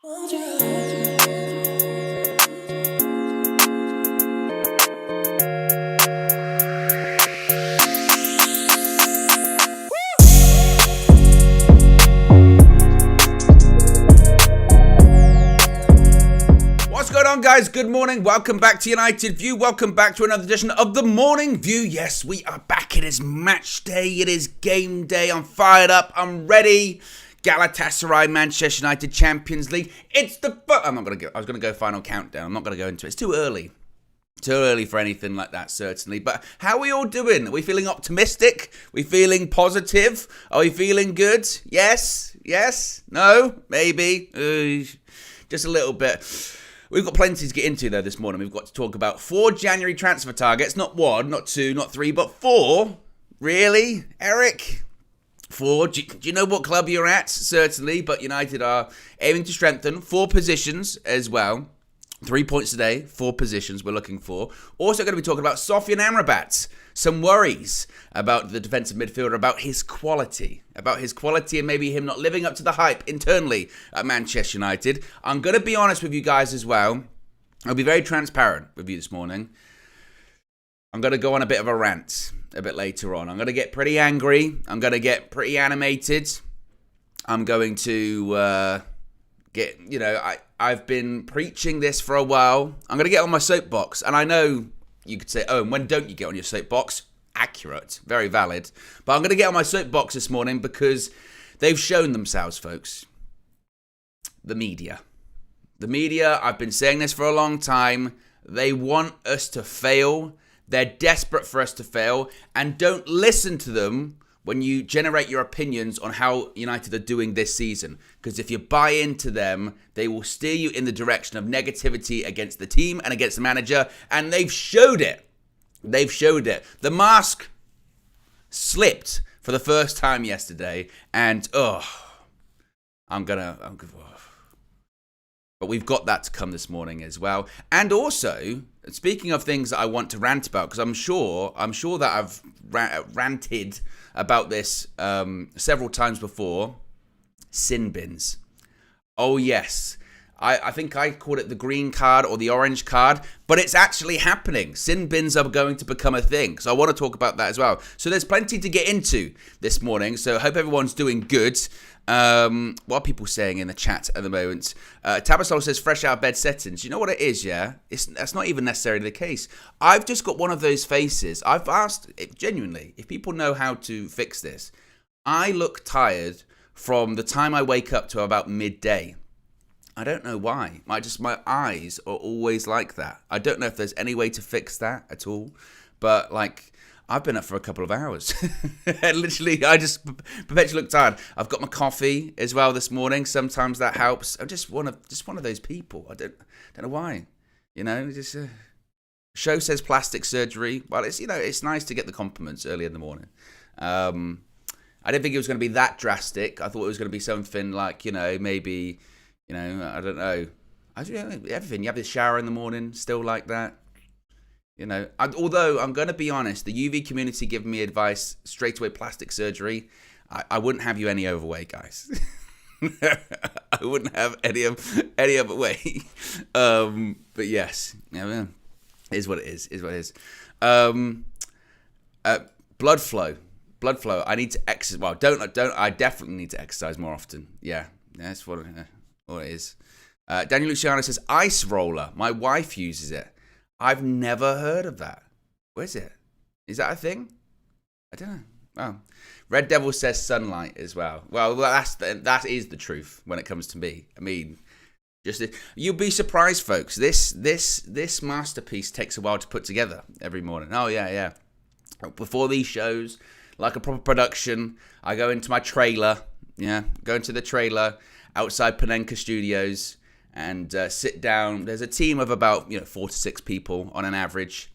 What's going on, guys? Good morning. Welcome back to United View. Welcome back to another edition of the Morning View. Yes, we are back. It is match day. It is game day. I'm fired up. I'm ready. Galatasaray, Manchester United, Champions League. It's the I was gonna go final countdown. I'm not gonna go into it. It's too early. Too early for anything like that, certainly. But how are we all doing? Are we feeling optimistic? Are we feeling positive? Are we feeling good? Yes? Yes? No? Maybe? Just a little bit. We've got plenty to get into, though, this morning. We've got to talk about 4 January transfer targets. Not 1, not 2, not 3, but 4. Really? Eric? 4. Do you know what club you're at? Certainly. But United are aiming to strengthen 4 positions as well. 3 points today, 4 positions we're looking for. Also going to be talking about Sofyan Amrabat. Some worries about the defensive midfielder, about his quality and maybe him not living up to the hype internally at Manchester United. I'm going to be honest with you guys as well. I'll be very transparent with you this morning. I'm going to go on a bit of a rant a bit later on. I'm going to get pretty angry. I'm going to get pretty animated. I'm going to I've been preaching this for a while. I'm going to get on my soapbox. And I know you could say, oh, and when don't you get on your soapbox? Accurate. Very valid. But I'm going to get on my soapbox this morning because they've shown themselves, folks. The media. The media, I've been saying this for a long time. They want us to fail. They're desperate for us to fail. And don't listen to them when you generate your opinions on how United are doing this season. Because if you buy into them, they will steer you in the direction of negativity against the team and against the manager. And they've showed it. They've showed it. The mask slipped for the first time yesterday. And, but we've got that to come this morning as well. And also, speaking of things that I want to rant about, because I'm sure that I've ranted about this several times before. Sin bins. Oh yes, I think I called it the green card or the orange card, but it's actually happening. Sin bins are going to become a thing, so I want to talk about that as well. So there's plenty to get into this morning, so I hope everyone's doing good. What are people saying in the chat at the moment? Tabasol says fresh out of bed settings. You know what it is, yeah? That's not even necessarily the case. I've just got one of those faces. I've asked, genuinely, if people know how to fix this. I look tired from the time I wake up to about midday. I don't know why. My eyes are always like that. I don't know if there's any way to fix that at all. But, I've been up for a couple of hours. Literally, I just perpetually look tired. I've got my coffee as well this morning. Sometimes that helps. I'm just one of those people. I don't know why. Just show says plastic surgery. Well, it's nice to get the compliments early in the morning. I didn't think it was going to be that drastic. I thought it was going to be something like, maybe, I don't know. Everything. You have this shower in the morning, still like that. Although I'm going to be honest, the UV community giving me advice straight away, plastic surgery. I wouldn't have you any overweight, guys. I wouldn't have any other way. But yes, it is what it is. Blood flow. I need to exercise. Well, I definitely need to exercise more often. Yeah, that's what it is. Daniel Luciano says ice roller. My wife uses it. I've never heard of that. What is it? Is that a thing? I don't know. Oh. Red Devil says sunlight as well. Well, that is the truth when it comes to me. I mean, you'll be surprised, folks. This masterpiece takes a while to put together every morning. Oh yeah. Before these shows, like a proper production, I go into my trailer. Yeah, go into the trailer outside Panenka Studios. And sit down. There's a team of about 4 to 6 people on an average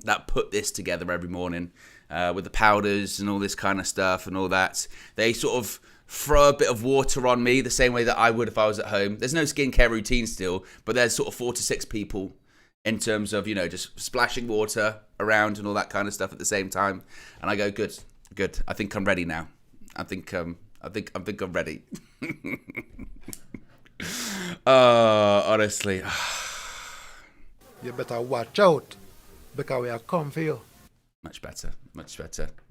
that put this together every morning with the powders and all this kind of stuff and all that. They sort of throw a bit of water on me the same way that I would if I was at home. There's no skincare routine still, but there's sort of 4 to 6 people in terms of just splashing water around and all that kind of stuff at the same time. And I go, good. I think I'm ready now. I think I'm ready. Honestly. You better watch out, because we are come for you. Much better.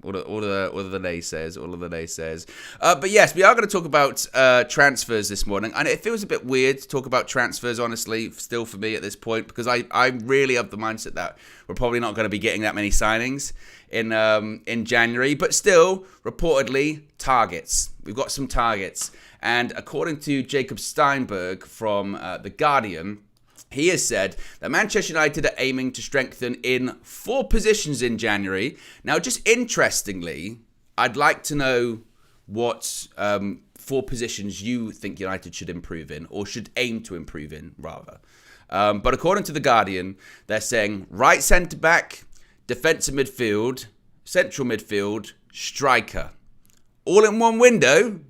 All of the naysayers. But yes, we are going to talk about transfers this morning. And it feels a bit weird to talk about transfers, honestly, still for me at this point, because I'm really of the mindset that we're probably not going to be getting that many signings in January. But still, reportedly, targets. We've got some targets. And according to Jacob Steinberg from The Guardian, he has said that Manchester United are aiming to strengthen in 4 positions in January. Now, just interestingly, I'd like to know what 4 positions you think United should improve in, or should aim to improve in, rather. But according to The Guardian, they're saying right centre-back, defensive midfield, central midfield, striker. All in one window.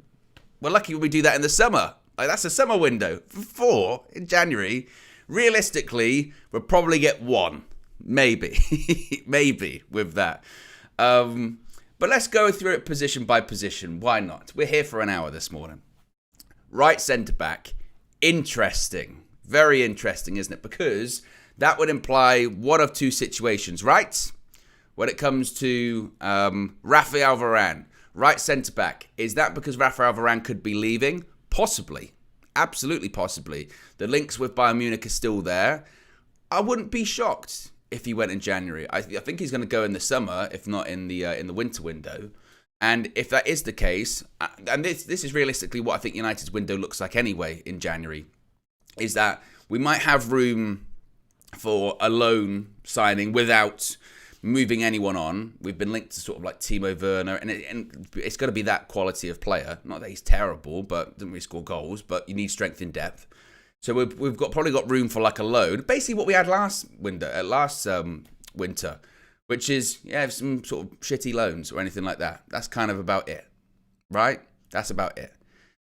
We're lucky when we do that in the summer. Like, that's a summer window. For 4 in January. Realistically, we'll probably get 1. Maybe. Maybe with that. But let's go through it position by position. Why not? We're here for an hour this morning. Right centre-back. Interesting. Very interesting, isn't it? Because that would imply one of 2 situations, right? When it comes to Rafael Varane. Right centre-back. Is that because Rafael Varane could be leaving? Possibly. Absolutely possibly. The links with Bayern Munich are still there. I wouldn't be shocked if he went in January. I think he's going to go in the summer, if not in the winter window. And if that is the case, and this is realistically what I think United's window looks like anyway in January, is that we might have room for a loan signing without moving anyone on. We've been linked to sort of like Timo Werner, and it's got to be that quality of player. Not that he's terrible, but doesn't really score goals, but you need strength in depth. So we've probably got room for like a loan. Basically what we had last winter, which is, some sort of shitty loans or anything like that. That's kind of about it, right? That's about it.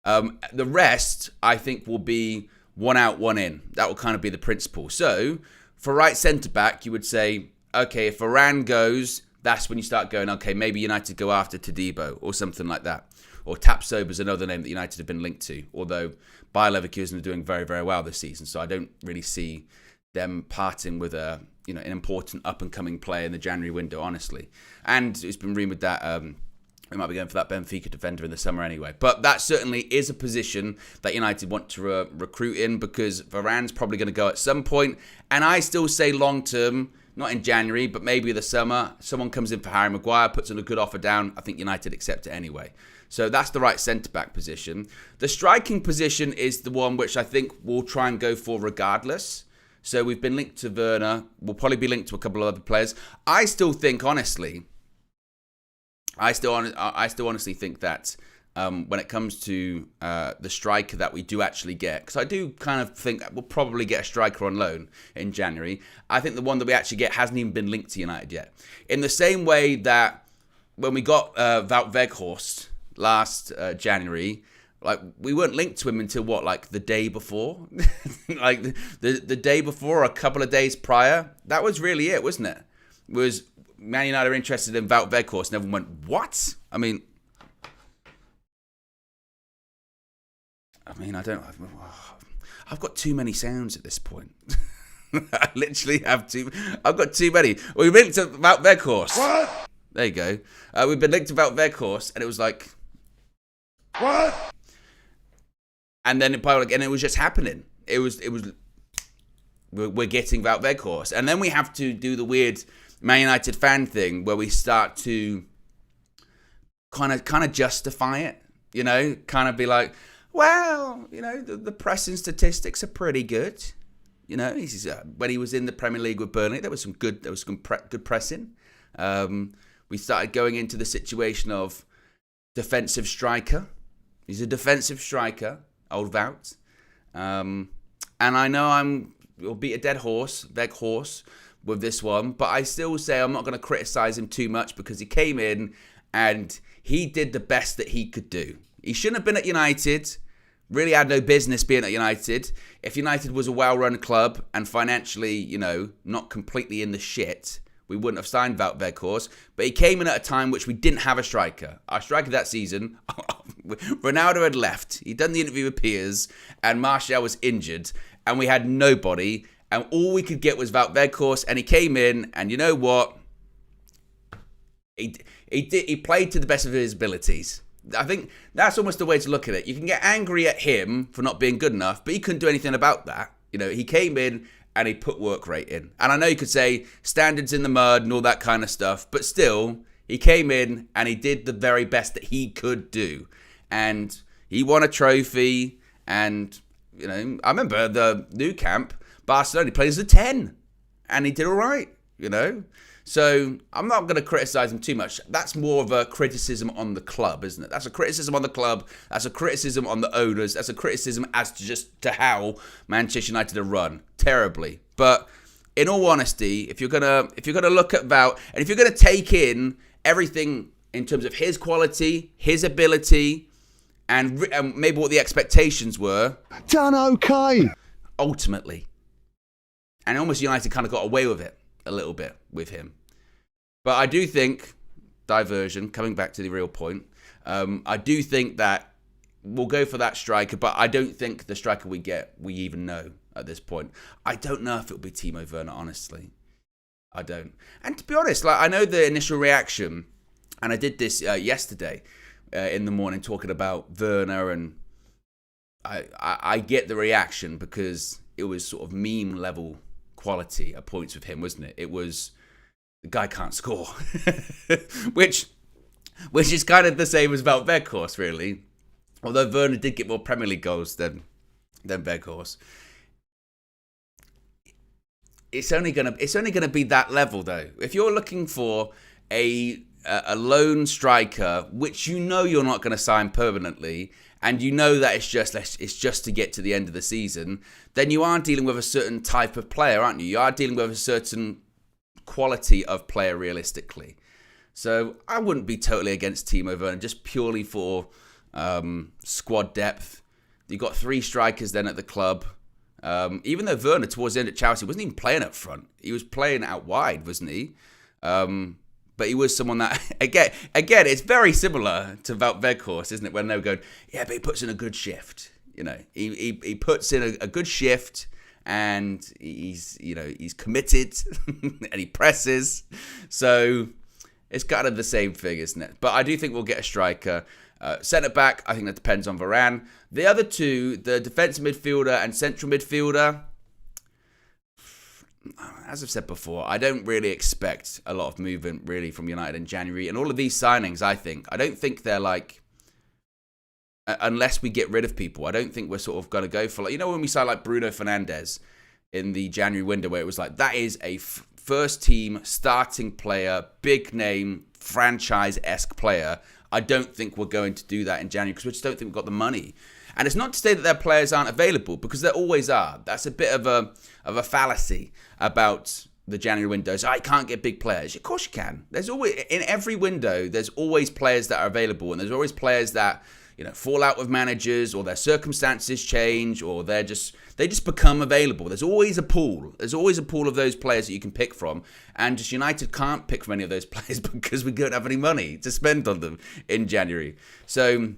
The rest, I think, will be 1 out, 1 in. That will kind of be the principle. So for right centre-back, you would say, okay, if Varane goes, that's when you start going, okay, maybe United go after Todibo or something like that. Or Tapsoba's another name that United have been linked to, although Bayer Leverkusen are doing very, very well this season, so I don't really see them parting with an important up-and-coming player in the January window, honestly. And it's been rumoured that we might be going for that Benfica defender in the summer anyway. But that certainly is a position that United want to recruit in, because Varane's probably going to go at some point, and I still say long-term, not in January, but maybe the summer, someone comes in for Harry Maguire, puts in a good offer down, I think United accept it anyway. So that's the right centre-back position. The striking position is the one which I think we'll try and go for regardless. So we've been linked to Werner. We'll probably be linked to a couple of other players. I still honestly think that when it comes to the striker that we do actually get, because I do kind of think we'll probably get a striker on loan in January. I think the one that we actually get hasn't even been linked to United yet. In the same way that when we got Wout Weghorst last January, like, we weren't linked to him until the day before? Like the day before, or a couple of days prior. That was really it, wasn't it? Was Man United are interested in Wout Weghorst, and everyone went, what? I've got too many sounds at this point. I literally have I've got too many. We've been linked to Wout Weghorst. What? There you go. We've been linked to Wout Weghorst, and it was like, what? And then it was just happening. It was. We're getting Wout Weghorst, and then we have to do the weird Man United fan thing where we start to kind of justify it. Kind of be like, well, the pressing statistics are pretty good. When he was in the Premier League with Burnley, there was some good pressing. We started going into the situation of defensive striker. He's a defensive striker, old Wout. And I know we'll beat a dead horse, Weghorst, with this one, but I still say I'm not going to criticise him too much, because he came in and he did the best that he could do. He shouldn't have been at United. Really had no business being at United. If United was a well-run club and financially, not completely in the shit, we wouldn't have signed Wout Weghorst. But he came in at a time which we didn't have a striker. Our striker that season, Ronaldo had left. He'd done the interview with Piers, and Martial was injured, and we had nobody. And all we could get was Wout Weghorst, and he came in, and you know what? He played to the best of his abilities. I think that's almost the way to look at it. You can get angry at him for not being good enough, but he couldn't do anything about that. You know, he came in and he put work rate in. And I know you could say standards in the mud and all that kind of stuff, but still, he came in and he did the very best that he could do. And he won a trophy. And, you know, I remember the new camp, Barcelona, he played as a 10. And he did all right, you know. So I'm not going to criticize him too much. That's more of a criticism on the club, isn't it? That's a criticism on the club. That's a criticism on the owners. That's a criticism as to just to how Manchester United are run terribly. But in all honesty, if you're gonna look at Wout, and if you're gonna take in everything in terms of his quality, his ability, and maybe what the expectations were, done okay. Ultimately, and almost United kind of got away with it a little bit with him. But I do think, diversion, coming back to the real point, I do think that we'll go for that striker, but I don't think the striker we get, we even know at this point. I don't know if it'll be Timo Werner, honestly. I don't. And to be honest, like I know the initial reaction, and I did this yesterday in the morning talking about Werner, and I get the reaction because it was sort of meme level quality at points with him, wasn't it? It was, the guy can't score. which is kind of the same as Wout Weghorst, really. Although Werner did get more Premier League goals than Weghorst. It's only gonna be that level though. If you're looking for a lone striker, which you know you're not going to sign permanently, and you know that it's just to get to the end of the season, then you are dealing with a certain type of player, aren't you? You are dealing with a certain quality of player realistically. So I wouldn't be totally against Timo Werner, just purely for squad depth. You've got 3 strikers then at the club. Even though Werner towards the end at Chelsea wasn't even playing up front. He was playing out wide, wasn't he? But he was someone that, again, it's very similar to Wout Weghorst, isn't it? When they were going, yeah, but he puts in a good shift. You know, he puts in a good shift, and he's committed and he presses. So it's kind of the same thing, isn't it? But I do think we'll get a striker. Centre back, I think that depends on Varane. The other two, the defensive midfielder and central midfielder, as I've said before, I don't really expect a lot of movement really from United in January. And all of these signings, I don't think they're like, unless we get rid of people, I don't think we're sort of going to go for, like, you know, when we signed like Bruno Fernandes in the January window, where it was like, that is a first team starting player, big name, franchise-esque player. I don't think we're going to do that in January because we just don't think we've got the money. And it's not to say that their players aren't available, because there always are. That's a bit of a fallacy about the January windows. I can't get big players. Of course you can. There's always, in every window, there's always players that are available, and there's always players that, you know, fall out with managers, or their circumstances change, or they just become available. There's always a pool. There's always a pool of those players that you can pick from, and just United can't pick from any of those players because we don't have any money to spend on them in January. So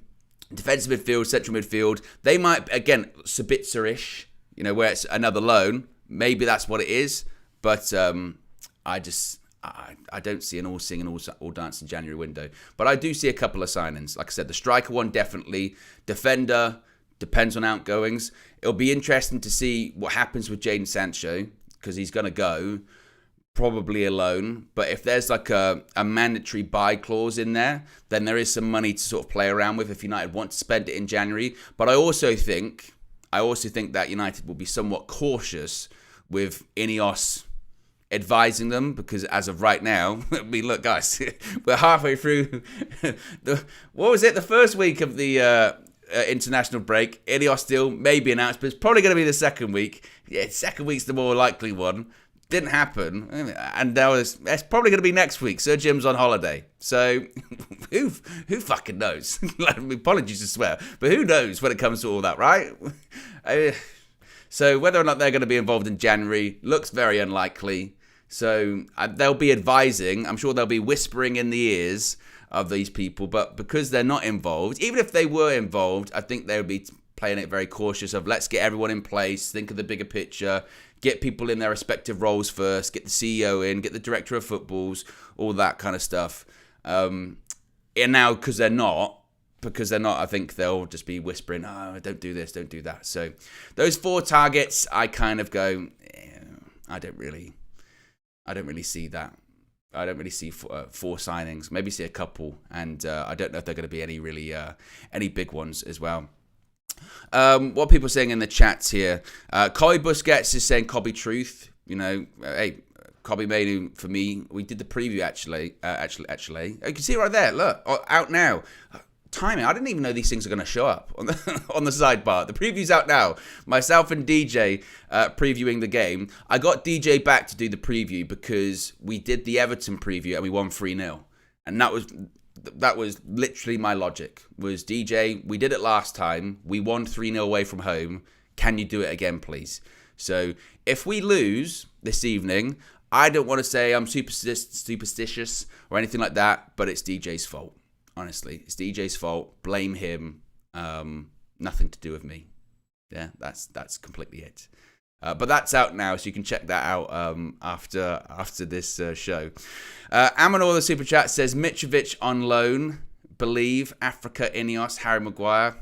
defensive midfield, central midfield, they might, again, Sabitzer-ish, you know, where it's another loan. Maybe that's what it is, but I don't see an all singing, all dancing January window. But I do see a couple of signings. Like I said, the striker one definitely. Defender depends on outgoings. It'll be interesting to see what happens with Jadon Sancho, because he's going to go probably alone. But if there's like a mandatory buy clause in there, then there is some money to sort of play around with if United want to spend it in January. But I also think that United will be somewhat cautious with Ineos advising them, because as of right now, I mean, look, guys, we're halfway through the first week of the international break. Ineos still may be announced, but it's probably going to be the second week. Yeah, second week's the more likely one. Didn't happen, and that's probably going to be next week. Sir Jim's on holiday, so who fucking knows? Apologies to swear, but who knows when it comes to all that, right? So whether or not they're going to be involved in January looks very unlikely. So they'll be advising. I'm sure they'll be whispering in the ears of these people. But because they're not involved, even if they were involved, I think they would be playing it very cautious of let's get everyone in place, think of the bigger picture, get people in their respective roles first, get the CEO in, get the director of footballs, all that kind of stuff. And now because they're not, I think they'll just be whispering, oh, don't do this, don't do that. So those 4 targets, I kind of go, I don't really see that. I don't really see 4 signings. Maybe see a couple, and I don't know if they're going to be any big ones as well. What are people saying in the chats here? Colby Busquets is saying Cobby Truth. Hey, Cobby made for me. We did the preview actually. You can see it right there. Look, out now. Timing. I didn't even know these things are going to show up on the sidebar. The preview's out now. Myself and DJ previewing the game. I got DJ back to do the preview because we did the Everton preview and we won 3-0. And that was literally my logic. Was DJ, we did it last time. We won 3-0 away from home. Can you do it again, please? So if we lose this evening, I don't want to say I'm superstitious or anything like that, but it's DJ's fault. Honestly, it's DJ's fault. Blame him. Nothing to do with me. Yeah, that's completely it. But that's out now, so you can check that out after this show. Amanor, the super chat, says Mitrovic on loan. Believe Africa, Ineos, Harry Maguire.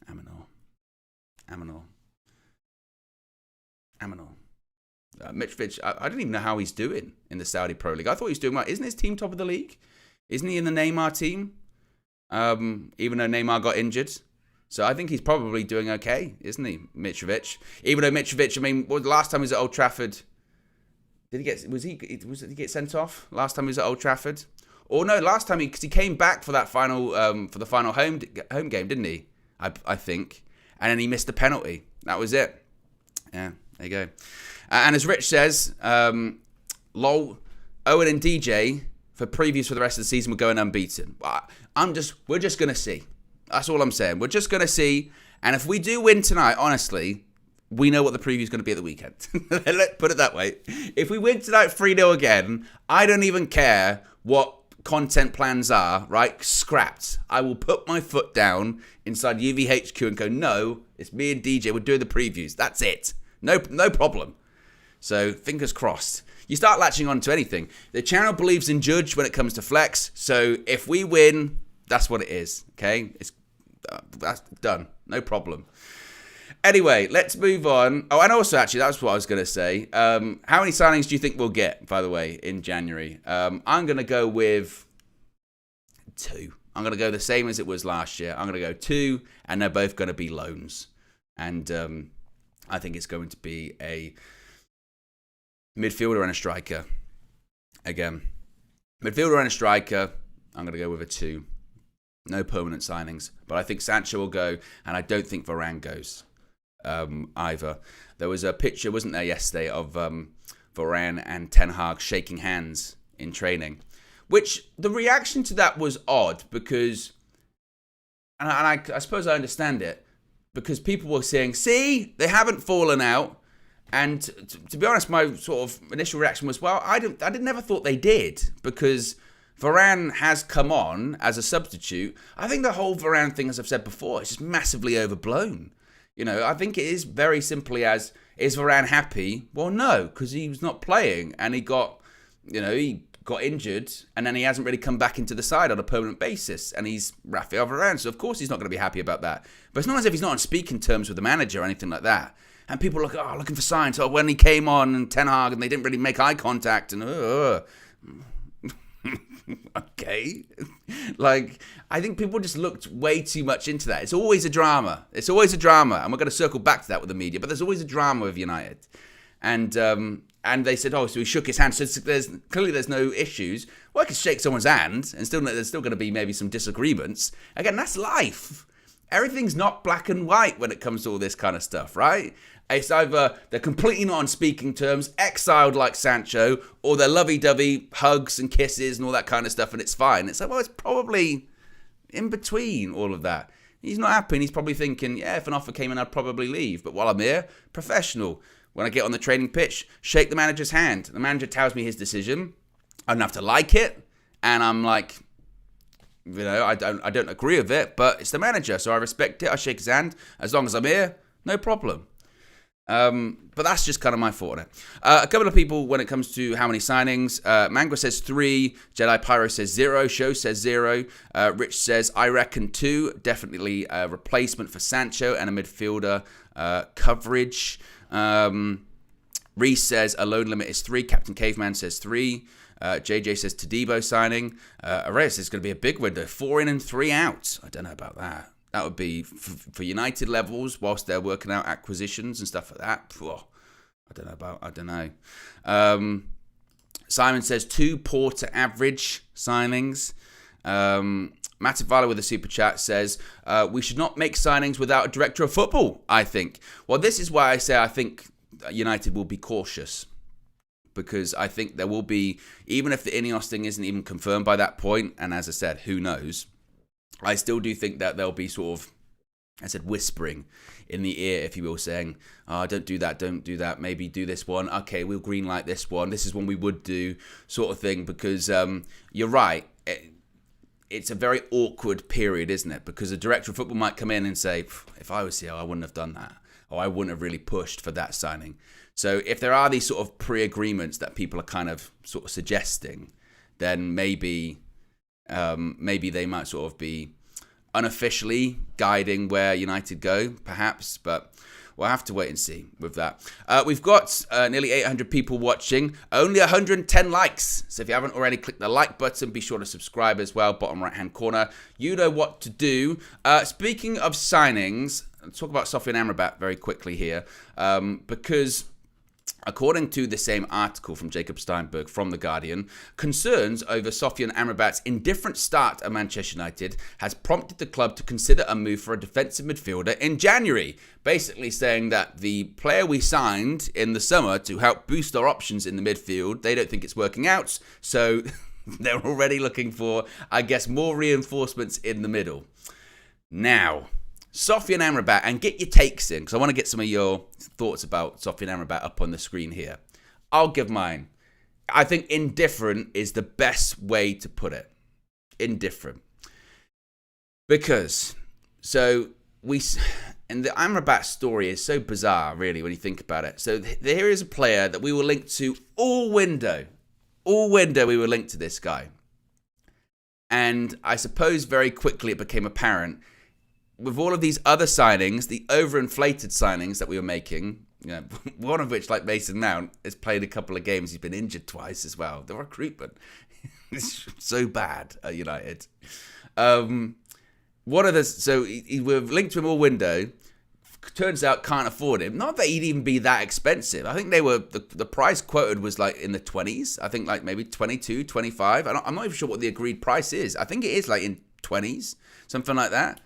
Amanor. Mitrovic, I don't even know how he's doing in the Saudi Pro League. I thought he was doing well. Isn't his team top of the league? Isn't he in the Neymar team? Even though Neymar got injured. So I think he's probably doing okay, isn't he, Mitrovic? Even though Mitrovic, I mean, the last time he was at Old Trafford, did he get sent off? Last time he was at Old Trafford? Or no, last time because he came back for that final home game, didn't he? I think. And then he missed the penalty. That was it. Yeah, there you go. And as Rich says, lol, Owen and DJ for previews for the rest of the season we're going unbeaten. We're just going to see. That's all I'm saying. We're just going to see. And if we do win tonight, honestly, we know what the preview is going to be at the weekend. Let's put it that way. If we win tonight 3-0 again, I don't even care what content plans are, right? Scrapped. I will put my foot down inside UVHQ and go, no, it's me and DJ. We're doing the previews. That's it. No problem. So fingers crossed. You start latching on to anything. The channel believes in Judge when it comes to flex. So if we win, that's what it is. Okay? That's done. No problem. Anyway, let's move on. Oh, and also, actually, that's what I was going to say. How many signings do you think we'll get, by the way, in January? I'm going to go with 2. I'm going to go the same as it was last year. I'm going to go 2, and they're both going to be loans. And I think it's going to be a midfielder and a striker. Again, midfielder and a striker, I'm going to go with a 2. No permanent signings. But I think Sancho will go, and I don't think Varane goes either. There was a picture, wasn't there, yesterday of Varane and Ten Hag shaking hands in training. Which, the reaction to that was odd because, and I suppose I understand it, because people were saying, see, they haven't fallen out. And to be honest, my sort of initial reaction was, well, I never thought they did, because Varane has come on as a substitute. I think the whole Varane thing, as I've said before, is just massively overblown. I think it is very simply as, is Varane happy? Well, no, because he was not playing and he got injured and then he hasn't really come back into the side on a permanent basis, and he's Rafael Varane, so of course he's not going to be happy about that. But it's not as if he's not on speaking terms with the manager or anything like that. And people are looking for signs. Oh, when he came on and Ten Hag and they didn't really make eye contact and okay. I think people just looked way too much into that. It's always a drama. And we're going to circle back to that with the media, but there's always a drama with United. And they said, oh, so he shook his hand. So there's no issues. Well, I could shake someone's hand and there's still going to be maybe some disagreements. Again, that's life. Everything's not black and white when it comes to all this kind of stuff, right? It's either they're completely not on speaking terms, exiled like Sancho, or they're lovey-dovey, hugs and kisses and all that kind of stuff, and it's fine. It's like, well, it's probably in between all of that. He's not happy, and he's probably thinking, yeah, if an offer came in, I'd probably leave. But while I'm here, professional. when I get on the training pitch, shake the manager's hand. The manager tells me his decision. I don't have to like it, and I'm like, I don't agree with it, but it's the manager, so I respect it. I shake his hand. As long as I'm here, no problem. But that's just kind of my thought on it. A couple of people when it comes to how many signings. Mangua says 3. Jedi Pyro says 0. Show says 0. Rich says, I reckon 2. Definitely a replacement for Sancho and a midfielder coverage. Reese says a loan limit is 3. Captain Caveman says 3. JJ says Todibo signing. Arrayas says it's going to be a big window. 4 in and 3 out. I don't know about that. That would be for United levels whilst they're working out acquisitions and stuff like that. I don't know. Simon says 2 poor to average signings. Mativala with a super chat says, we should not make signings without a director of football, I think. Well, this is why I say I think United will be cautious. Because I think there will be, even if the Ineos thing isn't even confirmed by that point, and as I said, who knows, I still do think that there'll be sort of, I said, whispering in the ear, if you will, saying, don't do that, maybe do this one, okay, we'll greenlight this one, this is one we would do, sort of thing, because you're right, it's a very awkward period, isn't it? Because a director of football might come in and say, if I was here, I wouldn't have done that, or I wouldn't have really pushed for that signing. So if there are these sort of pre-agreements that people are kind of sort of suggesting, then maybe they might sort of be unofficially guiding where United go, perhaps, but we'll have to wait and see with that. We've got nearly 800 people watching, only 110 likes. So if you haven't already clicked the like button, be sure to subscribe as well, bottom right-hand corner. You know what to do. Speaking of signings, let's talk about Sofyan Amrabat very quickly here, because according to the same article from Jacob Steinberg from The Guardian, concerns over Sofyan Amrabat's indifferent start at Manchester United has prompted the club to consider a move for a defensive midfielder in January. Basically saying that the player we signed in the summer to help boost our options in the midfield, they don't think it's working out. So they're already looking for, I guess, more reinforcements in the middle. Now, Sofyan Amrabat, and get your takes in, because I want to get some of your thoughts about Sofyan Amrabat up on the screen here. I'll give mine. I think indifferent is the best way to put it. Indifferent. Because, and the Amrabat story is so bizarre, really, when you think about it. So here is a player that we were linked to all window. All window we were linked to this guy. And I suppose very quickly it became apparent with all of these other signings, the overinflated signings that we were making, one of which, like Mason Mount, has played a couple of games. He's been injured twice as well. The recruitment is so bad at United. So we're linked to him all window. Turns out can't afford him. Not that he'd even be that expensive. I think they were the price quoted was like in the 20s. I think like maybe 22, 25. I'm not even sure what the agreed price is. I think it is like in 20s, something like that.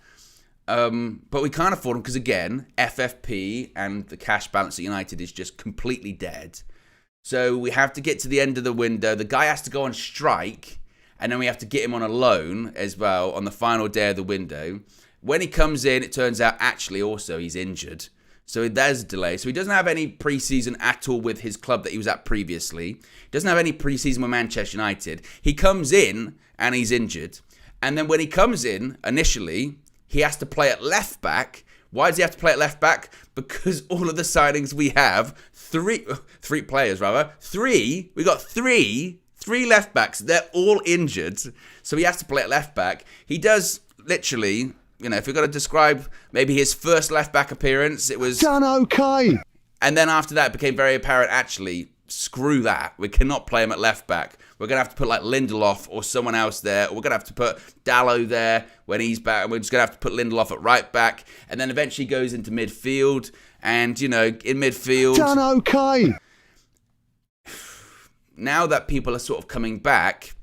But we can't afford him because, again, FFP and the cash balance at United is just completely dead. So we have to get to the end of the window. The guy has to go on strike, and then we have to get him on a loan as well on the final day of the window. When he comes in, it turns out actually also he's injured. So there's a delay. So he doesn't have any preseason at all with his club that he was at previously. He doesn't have any preseason with Manchester United. He comes in and he's injured. And then when he comes in initially, he has to play at left back. Why does he have to play at left back? Because all of the signings we have, three players rather, we got three left backs. They're all injured. So he has to play at left back. He does literally, if we're going to describe maybe his first left back appearance, it was done okay. And then after that it became very apparent, actually, screw that. We cannot play him at left back. We're going to have to put like Lindelof or someone else there. Or we're going to have to put Dallo there when he's back. And we're just going to have to put Lindelof at right back. And then eventually goes into midfield. And, in midfield, done okay. Now that people are sort of coming back,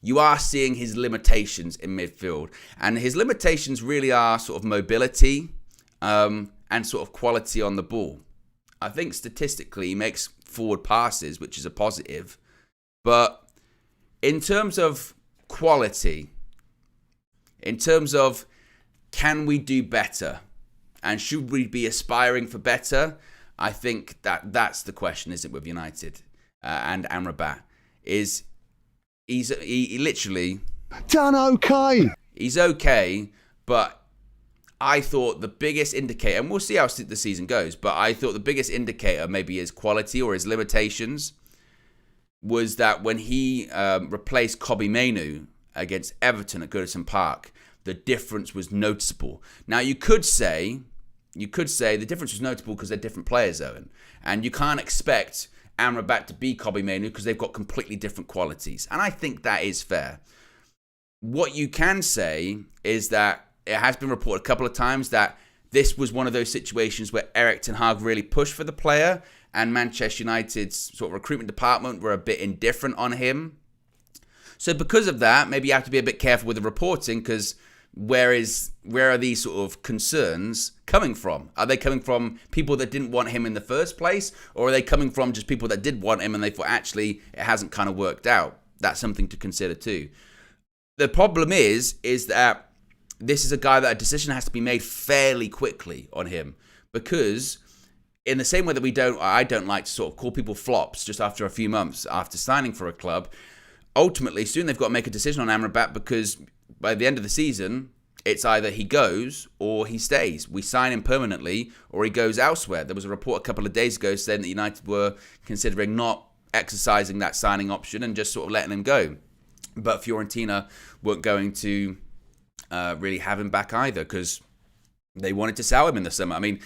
you are seeing his limitations in midfield. And his limitations really are sort of mobility and sort of quality on the ball. I think statistically he makes forward passes, which is a positive. But in terms of quality, in terms of can we do better and should we be aspiring for better, I think that's the question, is it, with United and Amrabat? He's literally done okay. He's okay, but I thought the biggest indicator, and we'll see how the season goes, but I thought the biggest indicator, maybe his quality or his limitations, was that when he replaced Kobbie Mainoo against Everton at Goodison Park, the difference was noticeable. Now, you could say the difference was notable because they're different players, Owen. And you can't expect Amrabat to be Kobbie Mainoo because they've got completely different qualities. And I think that is fair. What you can say is that it has been reported a couple of times that this was one of those situations where Erik ten Hag really pushed for the player and Manchester United's sort of recruitment department were a bit indifferent on him. So because of that, maybe you have to be a bit careful with the reporting, because where are these sort of concerns coming from? Are they coming from people that didn't want him in the first place, or are they coming from just people that did want him and they thought actually it hasn't kind of worked out? That's something to consider too. The problem is that this is a guy that a decision has to be made fairly quickly on him, because in the same way that I don't like to sort of call people flops just after a few months after signing for a club. Ultimately, soon they've got to make a decision on Amrabat, because by the end of the season, it's either he goes or he stays. We sign him permanently or he goes elsewhere. There was a report a couple of days ago saying that United were considering not exercising that signing option and just sort of letting him go. But Fiorentina weren't going to really have him back either, because they wanted to sell him in the summer. I mean,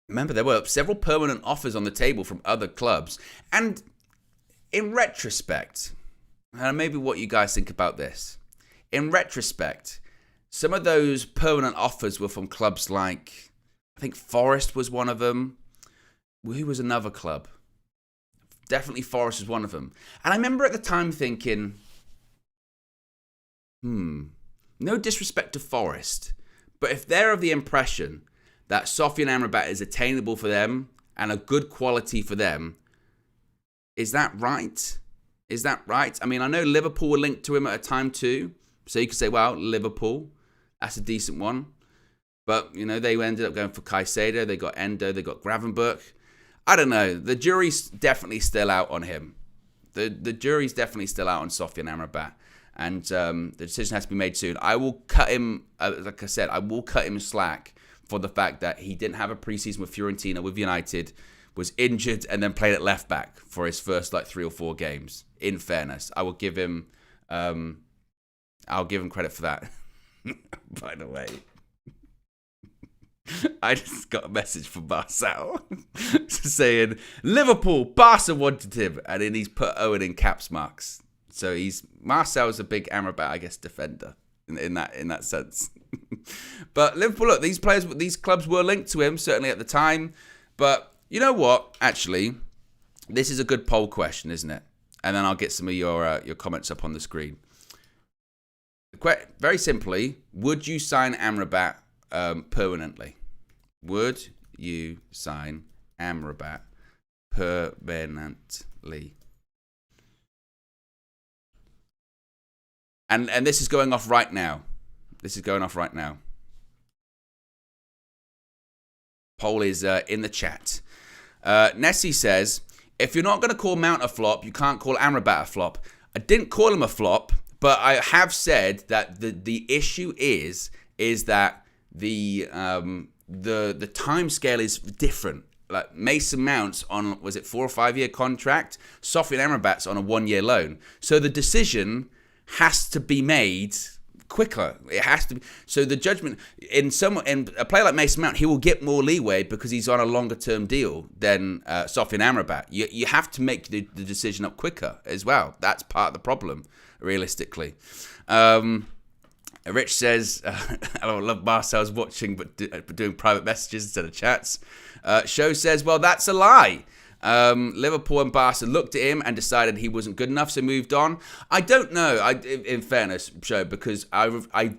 remember, there were several permanent offers on the table from other clubs. And in retrospect, and maybe what you guys think about this, in retrospect, some of those permanent offers were from clubs like, I think Forest was one of them. Who was another club? Definitely Forest was one of them. And I remember at the time thinking, no disrespect to Forest, but if they're of the impression that Sofyan Amrabat is attainable for them and a good quality for them, is that right? Is that right? I mean, I know Liverpool were linked to him at a time too. So you could say, well, Liverpool, that's a decent one. But, you know, they ended up going for Caicedo. They got Endo. They got Gravenberch. I don't know. The jury's definitely still out on him. The jury's definitely still out on Sofyan Amrabat. And the decision has to be made soon. I will cut him, like I said, I will cut him slack for the fact that he didn't have a preseason with Fiorentina, with United, was injured, and then played at left back for his first 3 or 4 games. In fairness, I will give him... I'll give him credit for that. By the way, I just got a message from Marcel saying Liverpool, Barca wanted him, and then he's put Owen in caps marks. So Marcel's a big Amrabat, I guess, defender in that sense. But Liverpool, look, these clubs were linked to him certainly at the time. But you know what? Actually, this is a good poll question, isn't it? And then I'll get some of your comments up on the screen. Very simply, would you sign Amrabat permanently? Would you sign Amrabat permanently? And this is going off right now. Poll is in the chat. Nessie says, if you're not going to call Mount a flop, you can't call Amrabat a flop. I didn't call him a flop, but I have said that the issue is that the time scale is different. Like Mason Mount's on, was it 4 or 5 year contract? Sofyan Amrabat's on a 1 year loan. So the decision has to be made quicker. It has to be. So the judgment in a player like Mason Mount, he will get more leeway because he's on a longer term deal than Sofyan Amrabat. You have to make the decision up quicker as well. That's part of the problem, realistically. Rich says, I don't love Marcel's watching, but doing private messages instead of chats. Show says, well, that's a lie. Liverpool and Barca looked at him and decided he wasn't good enough, so moved on. I don't know, in fairness, Show, because I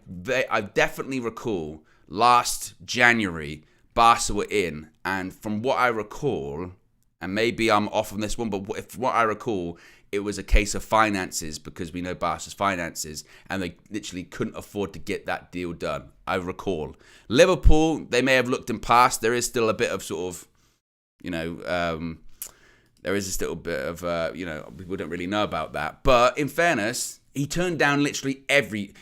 definitely recall last January, Barca were in, and from what I recall, and maybe I'm off on this one, but from what I recall, it was a case of finances, because we know Barca's finances, and they literally couldn't afford to get that deal done, I recall. Liverpool, they may have looked in past. There is still a bit of sort of, There is this little bit of, people don't really know about that. But in fairness, he turned down literally every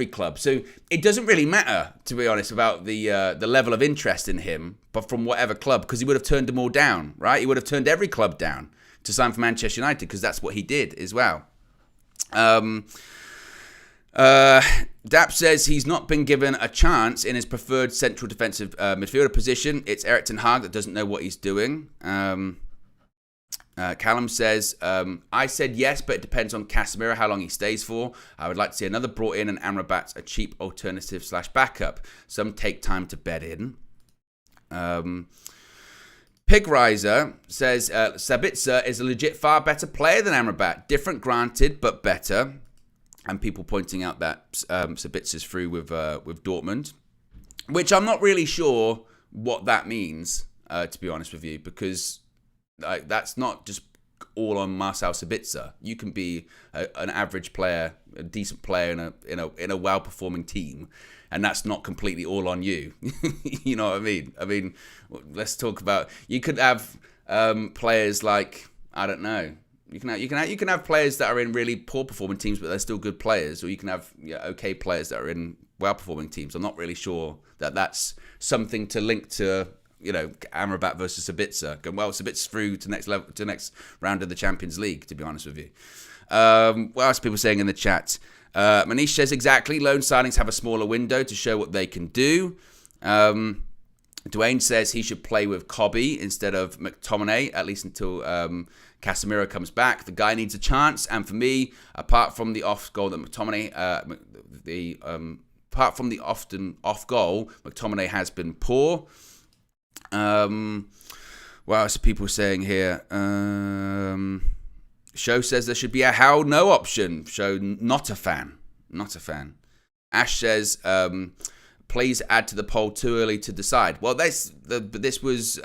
club. So it doesn't really matter, to be honest, about the level of interest in him, but from whatever club, because he would have turned them all down, right? He would have turned every club down to sign for Manchester United, because that's what he did as well. Dap says he's not been given a chance in his preferred central defensive midfielder position. It's Erik ten Hag that doesn't know what he's doing. Callum says, I said yes, but it depends on Casemiro, how long he stays for. I would like to see another brought in, and Amrabat a cheap alternative / backup. Some take time to bed in. Pigriser says, Sabitzer is a legit far better player than Amrabat. Different, granted, but better. And people pointing out that Sabitzer's through with Dortmund, which I'm not really sure what that means, to be honest with you, because that's not just all on Marcel Sabitzer. You can be an average player, a decent player in a well-performing team, and that's not completely all on you. You know what I mean? I mean, let's talk about. You could have players like, I don't know. You can have players that are in really poor performing teams, but they're still good players, or you can have okay players that are in well performing teams. I'm not really sure that that's something to link to Amrabat versus Sabitzer. Well, Sabitzer's through to next level, to next round of the Champions League, to be honest with you. What else are people saying in the chat? Manish says exactly. Loan signings have a smaller window to show what they can do. Dwayne says he should play with Cobby instead of McTominay, at least until Casemiro comes back. The guy needs a chance, and for me, apart from the off goal that McTominay, apart from the often off goal, McTominay has been poor. What else are people saying here? Show says there should be a how no option. Show not a fan. Ash says, please add to the poll too early to decide. Well, this was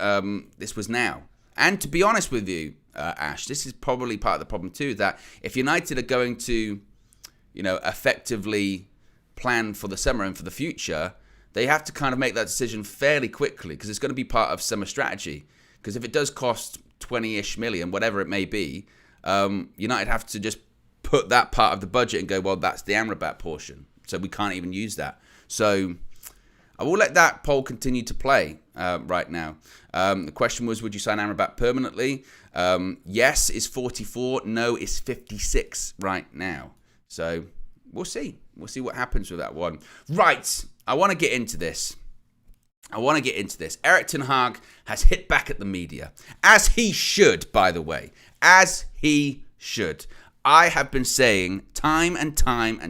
now. And to be honest with you, Ash, this is probably part of the problem too, that if United are going to, effectively plan for the summer and for the future, they have to kind of make that decision fairly quickly, because it's going to be part of summer strategy. Because if it does cost 20-ish million, whatever it may be, United have to just put that part of the budget and go, well, that's the Amrabat portion, so we can't even use that. So I will let that poll continue to play right now. The question was, would you sign Amrabat permanently? Yes is 44, no is 56 right now. So we'll see. We'll see what happens with that one. Right, I want to get into this. Erik ten Hag has hit back at the media, as he should, by the way. As he should. I have been saying time and time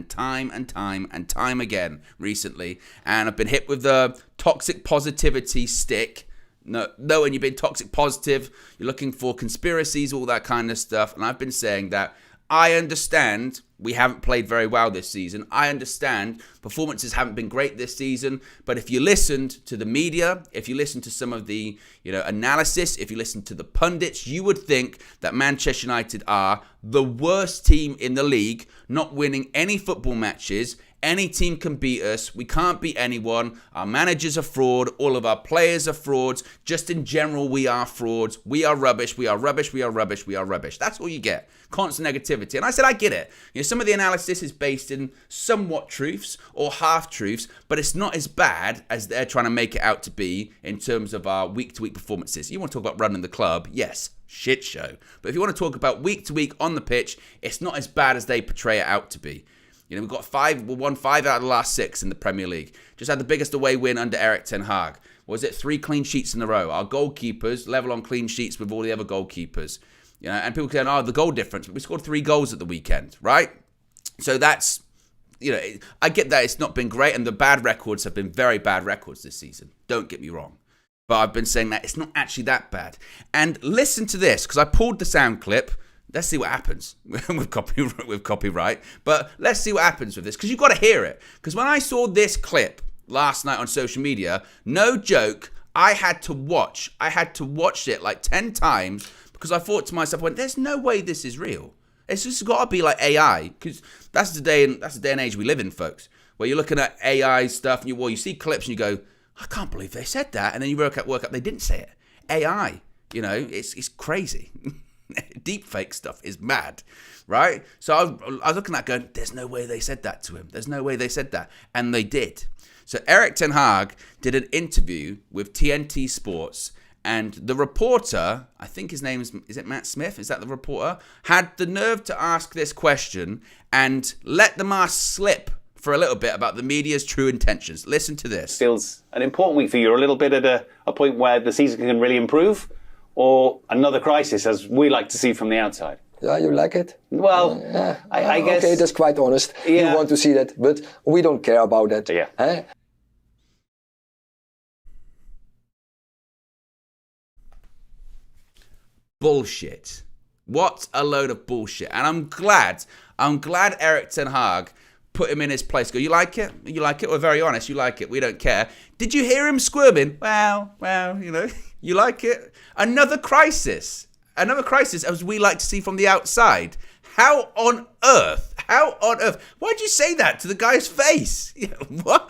again recently, and I've been hit with the toxic positivity stick. No, when you've been toxic positive, you're looking for conspiracies, all that kind of stuff. And I've been saying that I understand we haven't played very well this season. I understand performances haven't been great this season. But if you listened to the media, if you listened to some of the analysis, if you listened to the pundits, you would think that Manchester United are the worst team in the league, not winning any football matches. Any team can beat us. We can't beat anyone. Our manager's a fraud. All of our players are frauds. Just in general, we are frauds. We are rubbish. We are rubbish. We are rubbish. We are rubbish. That's all you get. Constant negativity. And I said, I get it. Some of the analysis is based in somewhat truths or half-truths, but it's not as bad as they're trying to make it out to be in terms of our week-to-week performances. You want to talk about running the club? Yes. Shit show. But if you want to talk about week-to-week on the pitch, it's not as bad as they portray it out to be. We've got won 5 out of the last 6 in the Premier League. Just had the biggest away win under Erik ten Hag. Was it 3 clean sheets in a row? Our goalkeepers level on clean sheets with all the other goalkeepers. And people saying, the goal difference. But we scored 3 goals at the weekend, right? So that's, I get that it's not been great, and the bad records have been very bad records this season. Don't get me wrong. But I've been saying that it's not actually that bad. And listen to this, because I pulled the sound clip. Let's see what happens with copyright. But let's see what happens with this, because you've got to hear it. Because when I saw this clip last night on social media, no joke, I had to watch it like 10 times, because I thought to myself, there's no way this is real. It's just got to be like AI, because that's the day and age we live in, folks, where you're looking at AI stuff, and you see clips and you go, I can't believe they said that. And then you work out they didn't say it. AI. You know, it's crazy. Deep fake stuff is mad, right? So I was looking at that going, there's no way they said that to him. There's no way they said that. And they did. So Erik ten Hag did an interview with TNT Sports, and the reporter, I think his name is it Matt Smith? Is that the reporter? Had the nerve to ask this question and let the mask slip for a little bit about the media's true intentions. Listen to this. Feels an important week for you. You're a little bit at a point where the season can really improve, or another crisis, as we like to see from the outside? Yeah, you like it? Well, I guess... Okay, that's quite honest. Yeah. You want to see that, but we don't care about that. Yeah. Eh? Bullshit. What a load of bullshit. And I'm glad Erik ten Hag put him in his place. Go, you like it? You like it? We're very honest. You like it. We don't care. Did you hear him squirming? Well, you know, you like it? Another crisis, as we like to see from the outside. How on earth? Why'd you say that to the guy's face? What?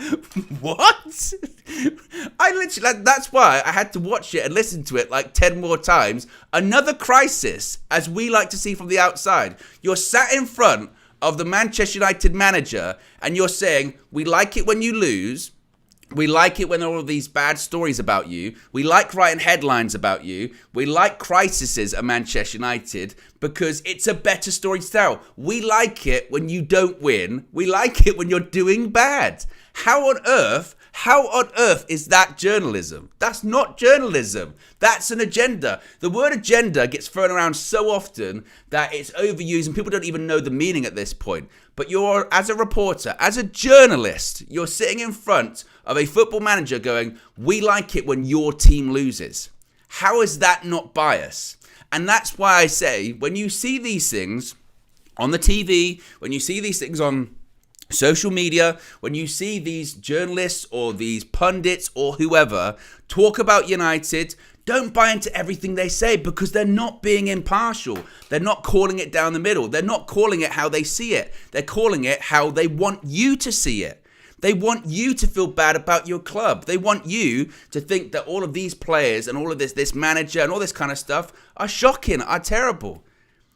I literally, that's why I had to watch it and listen to it like 10 more times. Another crisis, as we like to see from the outside. You're sat in front of the Manchester United manager and you're saying, we like it when you lose. We like it when there are all these bad stories about you. We like writing headlines about you. We like crises at Manchester United because it's a better story to tell. We like it when you don't win. We like it when you're doing bad. How on earth is that journalism? That's not journalism. That's an agenda. The word agenda gets thrown around so often that it's overused and people don't even know the meaning at this point. But you're, as a reporter, as a journalist, you're sitting in front of a football manager going, we like it when your team loses. How is that not bias? And that's why I say, when you see these things on the TV, when you see these things on social media, when you see these journalists or these pundits or whoever talk about United, don't buy into everything they say because they're not being impartial. They're not calling it down the middle. They're not calling it how they see it. They're calling it how they want you to see it. They want you to feel bad about your club. They want you to think that all of these players and all of this manager and all this kind of stuff are shocking, are terrible.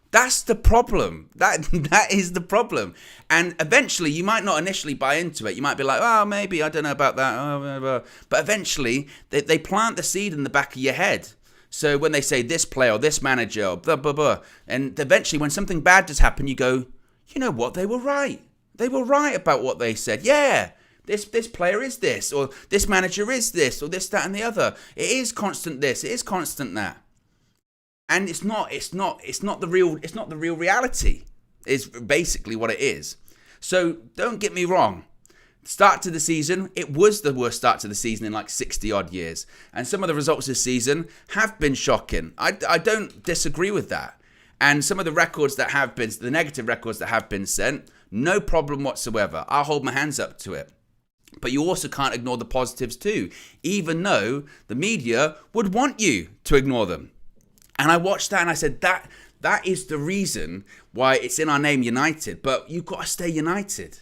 That's the problem. That is the problem. And eventually, you might not initially buy into it. You might be like, oh, maybe, I don't know about that. Oh, blah, blah. But eventually, they plant the seed in the back of your head. So when they say this player or this manager or blah, blah, blah. And eventually, when something bad does happen, you go, you know what? They were right. They were right about what they said. Yeah, this player is this, or this manager is this, or this, that, and the other. It is constant this. It is constant that. And it's not the real reality, is basically what it is. So don't get me wrong. Start to the season, it was the worst start to the season in like 60 odd years. And some of the results this season have been shocking. I don't disagree with that. And some of the records that have been, the negative records that have been sent, no problem whatsoever. I'll hold my hands up to it. But you also can't ignore the positives too, even though the media would want you to ignore them. And I watched that and I said, that is the reason why it's in our name, United. But you've got to stay united.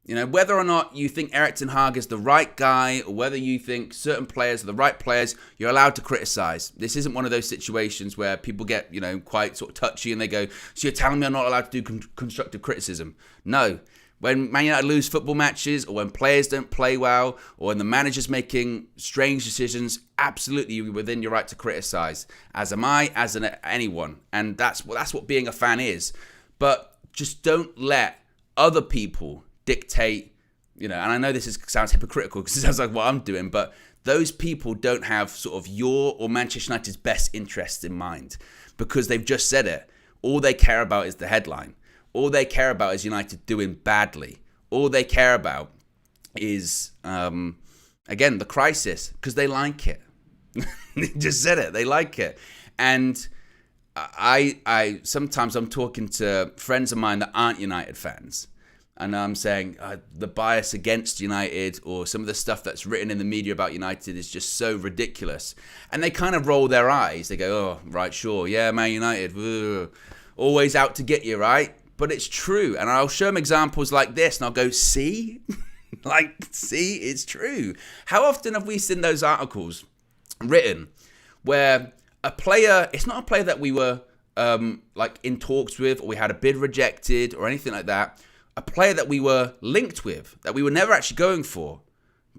You know, whether or not you think Erik ten Hag is the right guy, or whether you think certain players are the right players, you're allowed to criticise. This isn't one of those situations where people get, you know, quite sort of touchy and they go, so you're telling me I'm not allowed to do constructive criticism? No. When Man United lose football matches, or when players don't play well, or when the manager's making strange decisions, absolutely you're within your right to criticise. As am I, as anyone. And that's what being a fan is. But just don't let other people dictate, you know, and I know sounds hypocritical because it sounds like what I'm doing, but those people don't have sort of your or Manchester United's best interests in mind because they've just said it. All they care about is the headline. All they care about is United doing badly. All they care about is, again, the crisis, because they like it. They just said it. They like it. And I sometimes I'm talking to friends of mine that aren't United fans, and I'm saying the bias against United or some of the stuff that's written in the media about United is just so ridiculous. And they kind of roll their eyes. They go, oh, right, sure. Yeah, Man United. Ugh. Always out to get you, right? But it's true. And I'll show them examples like this and I'll go, see? See, it's true. How often have we seen those articles written where a player, it's not a player that we were like in talks with, or we had a bid rejected or anything like that. A player that we were linked with, that we were never actually going for.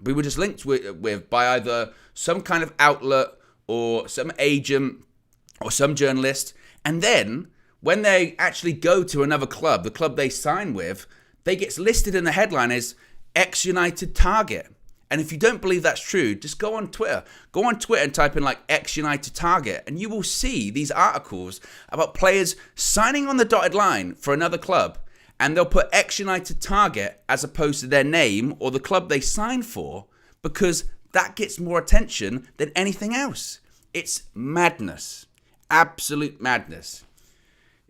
We were just linked with by either some kind of outlet or some agent or some journalist. And then when they actually go to another club, the club they sign with, they get listed in the headline as ex-United target. And if you don't believe that's true, just go on Twitter. Go on Twitter and type in like ex-United target, and you will see these articles about players signing on the dotted line for another club, and they'll put ex-United target as opposed to their name or the club they signed for, because that gets more attention than anything else. It's madness. Absolute madness.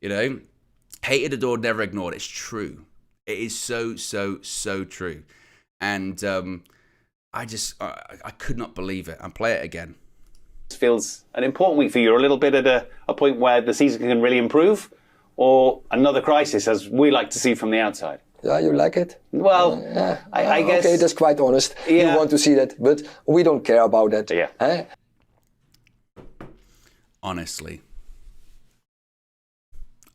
You know, hated, adored, never ignored. It's true. It is so true. And I could not believe it. And play it again. This feels an important week for you. You're a little bit at a point where the season can really improve, or another crisis, as we like to see from the outside. Yeah, you like it? Well, I guess... Okay, that's quite honest. Yeah. You want to see that, but we don't care about that. Yeah. Eh? Honestly,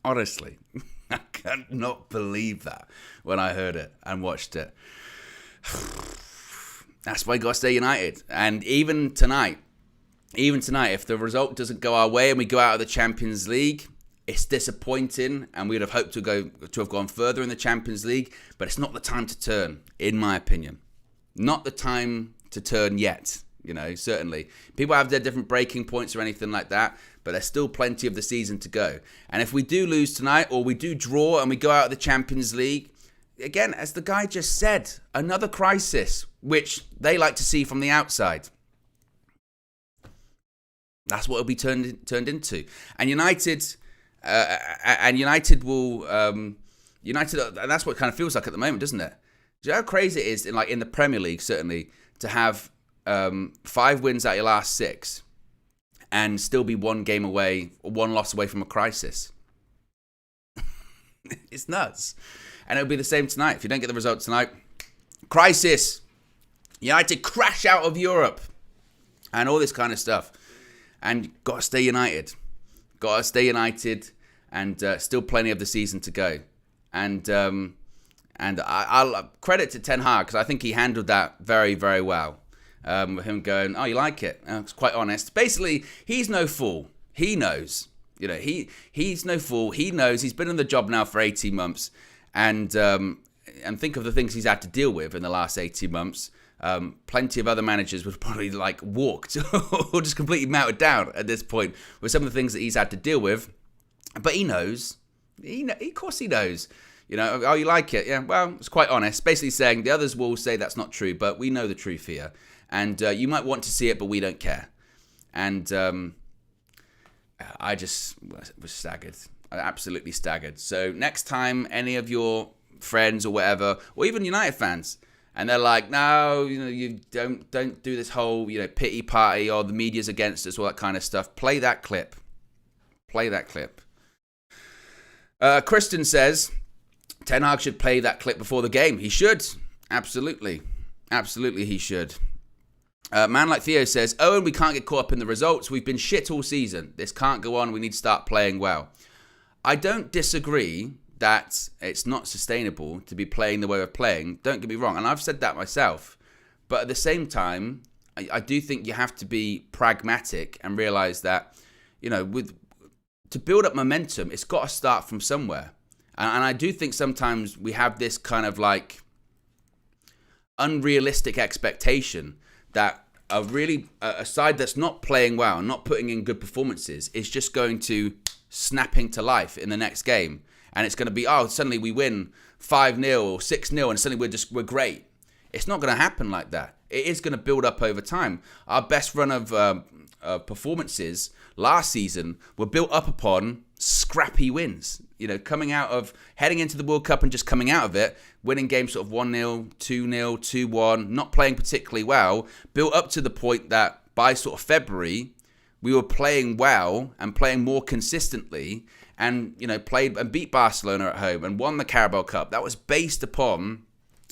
I could not believe that when I heard it and watched it. That's why you got to stay united. And even tonight, if the result doesn't go our way and we go out of the Champions League, it's disappointing, and we'd have hoped to have gone further in the Champions League, but it's not the time to turn, in my opinion. Not the time to turn yet, you know, certainly. People have their different breaking points or anything like that, but there's still plenty of the season to go. And if we do lose tonight, or we do draw and we go out of the Champions League, again, as the guy just said, another crisis, which they like to see from the outside. That's what it'll be turned into. And United will, and that's what it kind of feels like at the moment, doesn't it? Do you know how crazy it is in the Premier League, certainly, to have 5 wins out of your last 6 and still be 1 game away or 1 loss away from a crisis? It's nuts. And it'll be the same tonight. If you don't get the result tonight, crisis. United crash out of Europe and all this kind of stuff. And got to stay united. Got to stay united, and still plenty of the season to go. And I'll credit to Ten Hag, because I think he handled that very, very well. With him going, oh, you like it? It's quite honest. Basically, he's no fool. He knows. You know, he's no fool. He knows. He's been on the job now for 18 months. And think of the things he's had to deal with in the last 18 months. Plenty of other managers would probably walked or just completely melted down at this point with some of the things that he's had to deal with. But he knows. Of course he knows. You know, oh, you like it? Yeah, well, it's quite honest. Basically saying the others will say that's not true, but we know the truth here. And you might want to see it, but we don't care. And I just was staggered. Absolutely staggered. So next time any of your friends or whatever, or even United fans, and they're like, no, you know, you don't do this whole, you know, pity party, or the media's against us, all that kind of stuff. Play that clip. Kristen says, Ten Hag should play that clip before the game. He should. Absolutely he should. Man like Theo says, Owen, we can't get caught up in the results. We've been shit all season. This can't go on. We need to start playing well. I don't disagree that it's not sustainable to be playing the way we're playing. Don't get me wrong. And I've said that myself. But at the same time, I do think you have to be pragmatic and realize that, you know, to build up momentum, it's got to start from somewhere. And I do think sometimes we have this kind of unrealistic expectation that a side that's not playing well, not putting in good performances, is just going to snap into life in the next game. And it's going to be, suddenly we win 5-0 or 6-0 and suddenly we're great. It's not going to happen like that. It is going to build up over time. Our best run of performances last season were built up upon scrappy wins. You know, heading into the World Cup and just coming out of it, winning games sort of 1-0, 2-0, 2-1, not playing particularly well, built up to the point that by sort of February, we were playing well and playing more consistently, and, you know, played and beat Barcelona at home and won the Carabao Cup. That was based upon,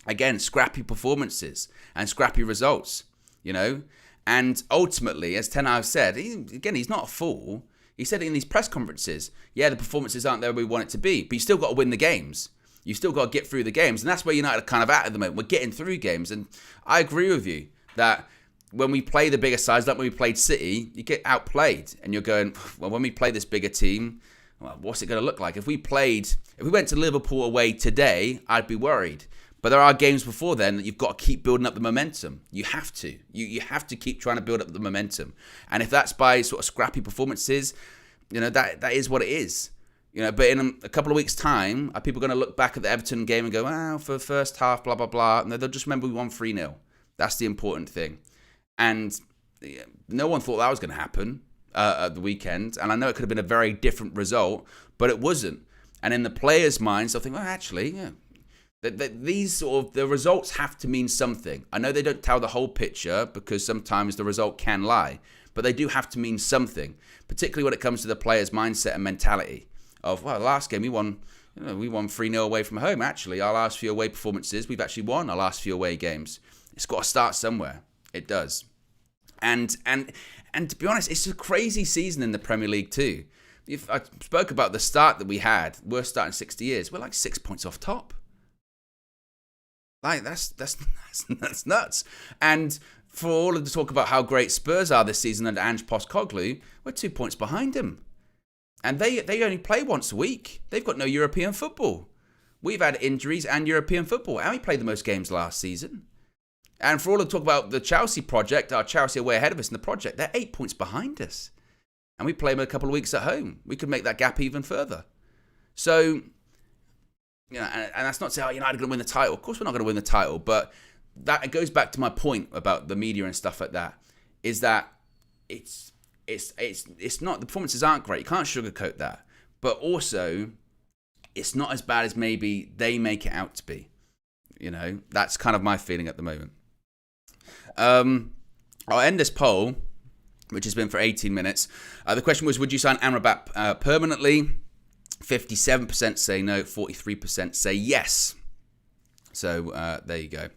again, scrappy performances and scrappy results, you know. And ultimately, as Ten Hag said, he's not a fool. He said it in these press conferences. Yeah, the performances aren't there we want it to be, but you still got to win the games. You still got to get through the games. And that's where United are kind of at the moment. We're getting through games. And I agree with you that when we play the bigger sides, like when we played City, you get outplayed. And you're going, well, when we play this bigger team, well, what's it going to look like? If we went to Liverpool away today, I'd be worried. But there are games before then that you've got to keep building up the momentum. You have to. You have to keep trying to build up the momentum. And if that's by sort of scrappy performances, that is what it is. But in a couple of weeks' time, are people going to look back at the Everton game and go, for the first half, blah, blah, blah. And they'll just remember we won 3-0. That's the important thing. And no one thought that was going to happen at the weekend. And I know it could have been a very different result, but it wasn't. And in the players' minds, they'll think, well, actually, yeah. These the results have to mean something. I know they don't tell the whole picture because sometimes the result can lie, but they do have to mean something, particularly when it comes to the players' mindset and mentality of, well, last game we won 3-0 away from home. Actually, our last few away performances, we've actually won our last few away games. It's got to start somewhere. It does. And to be honest, it's a crazy season in the Premier League too. I spoke about the start that we had, worst start in 60 years. We're like 6 points off top. Like that's nuts. And for all of the talk about how great Spurs are this season under Ange Postecoglou, we're 2 points behind them. And they only play once a week. They've got no European football. We've had injuries and European football, and we played the most games last season. And for all the talk about the Chelsea project, our Chelsea are way ahead of us in the project. They're 8 points behind us. And we play them a couple of weeks at home. We could make that gap even further. So, and that's not to say, United are going to win the title. Of course we're not going to win the title, but it goes back to my point about the media and stuff like that, is that it's not, the performances aren't great. You can't sugarcoat that. But also, it's not as bad as maybe they make it out to be. That's kind of my feeling at the moment. I'll end this poll, which has been for 18 minutes. The question was, would you sign Amrabat permanently? 57% say no, 43% say yes. So there you go.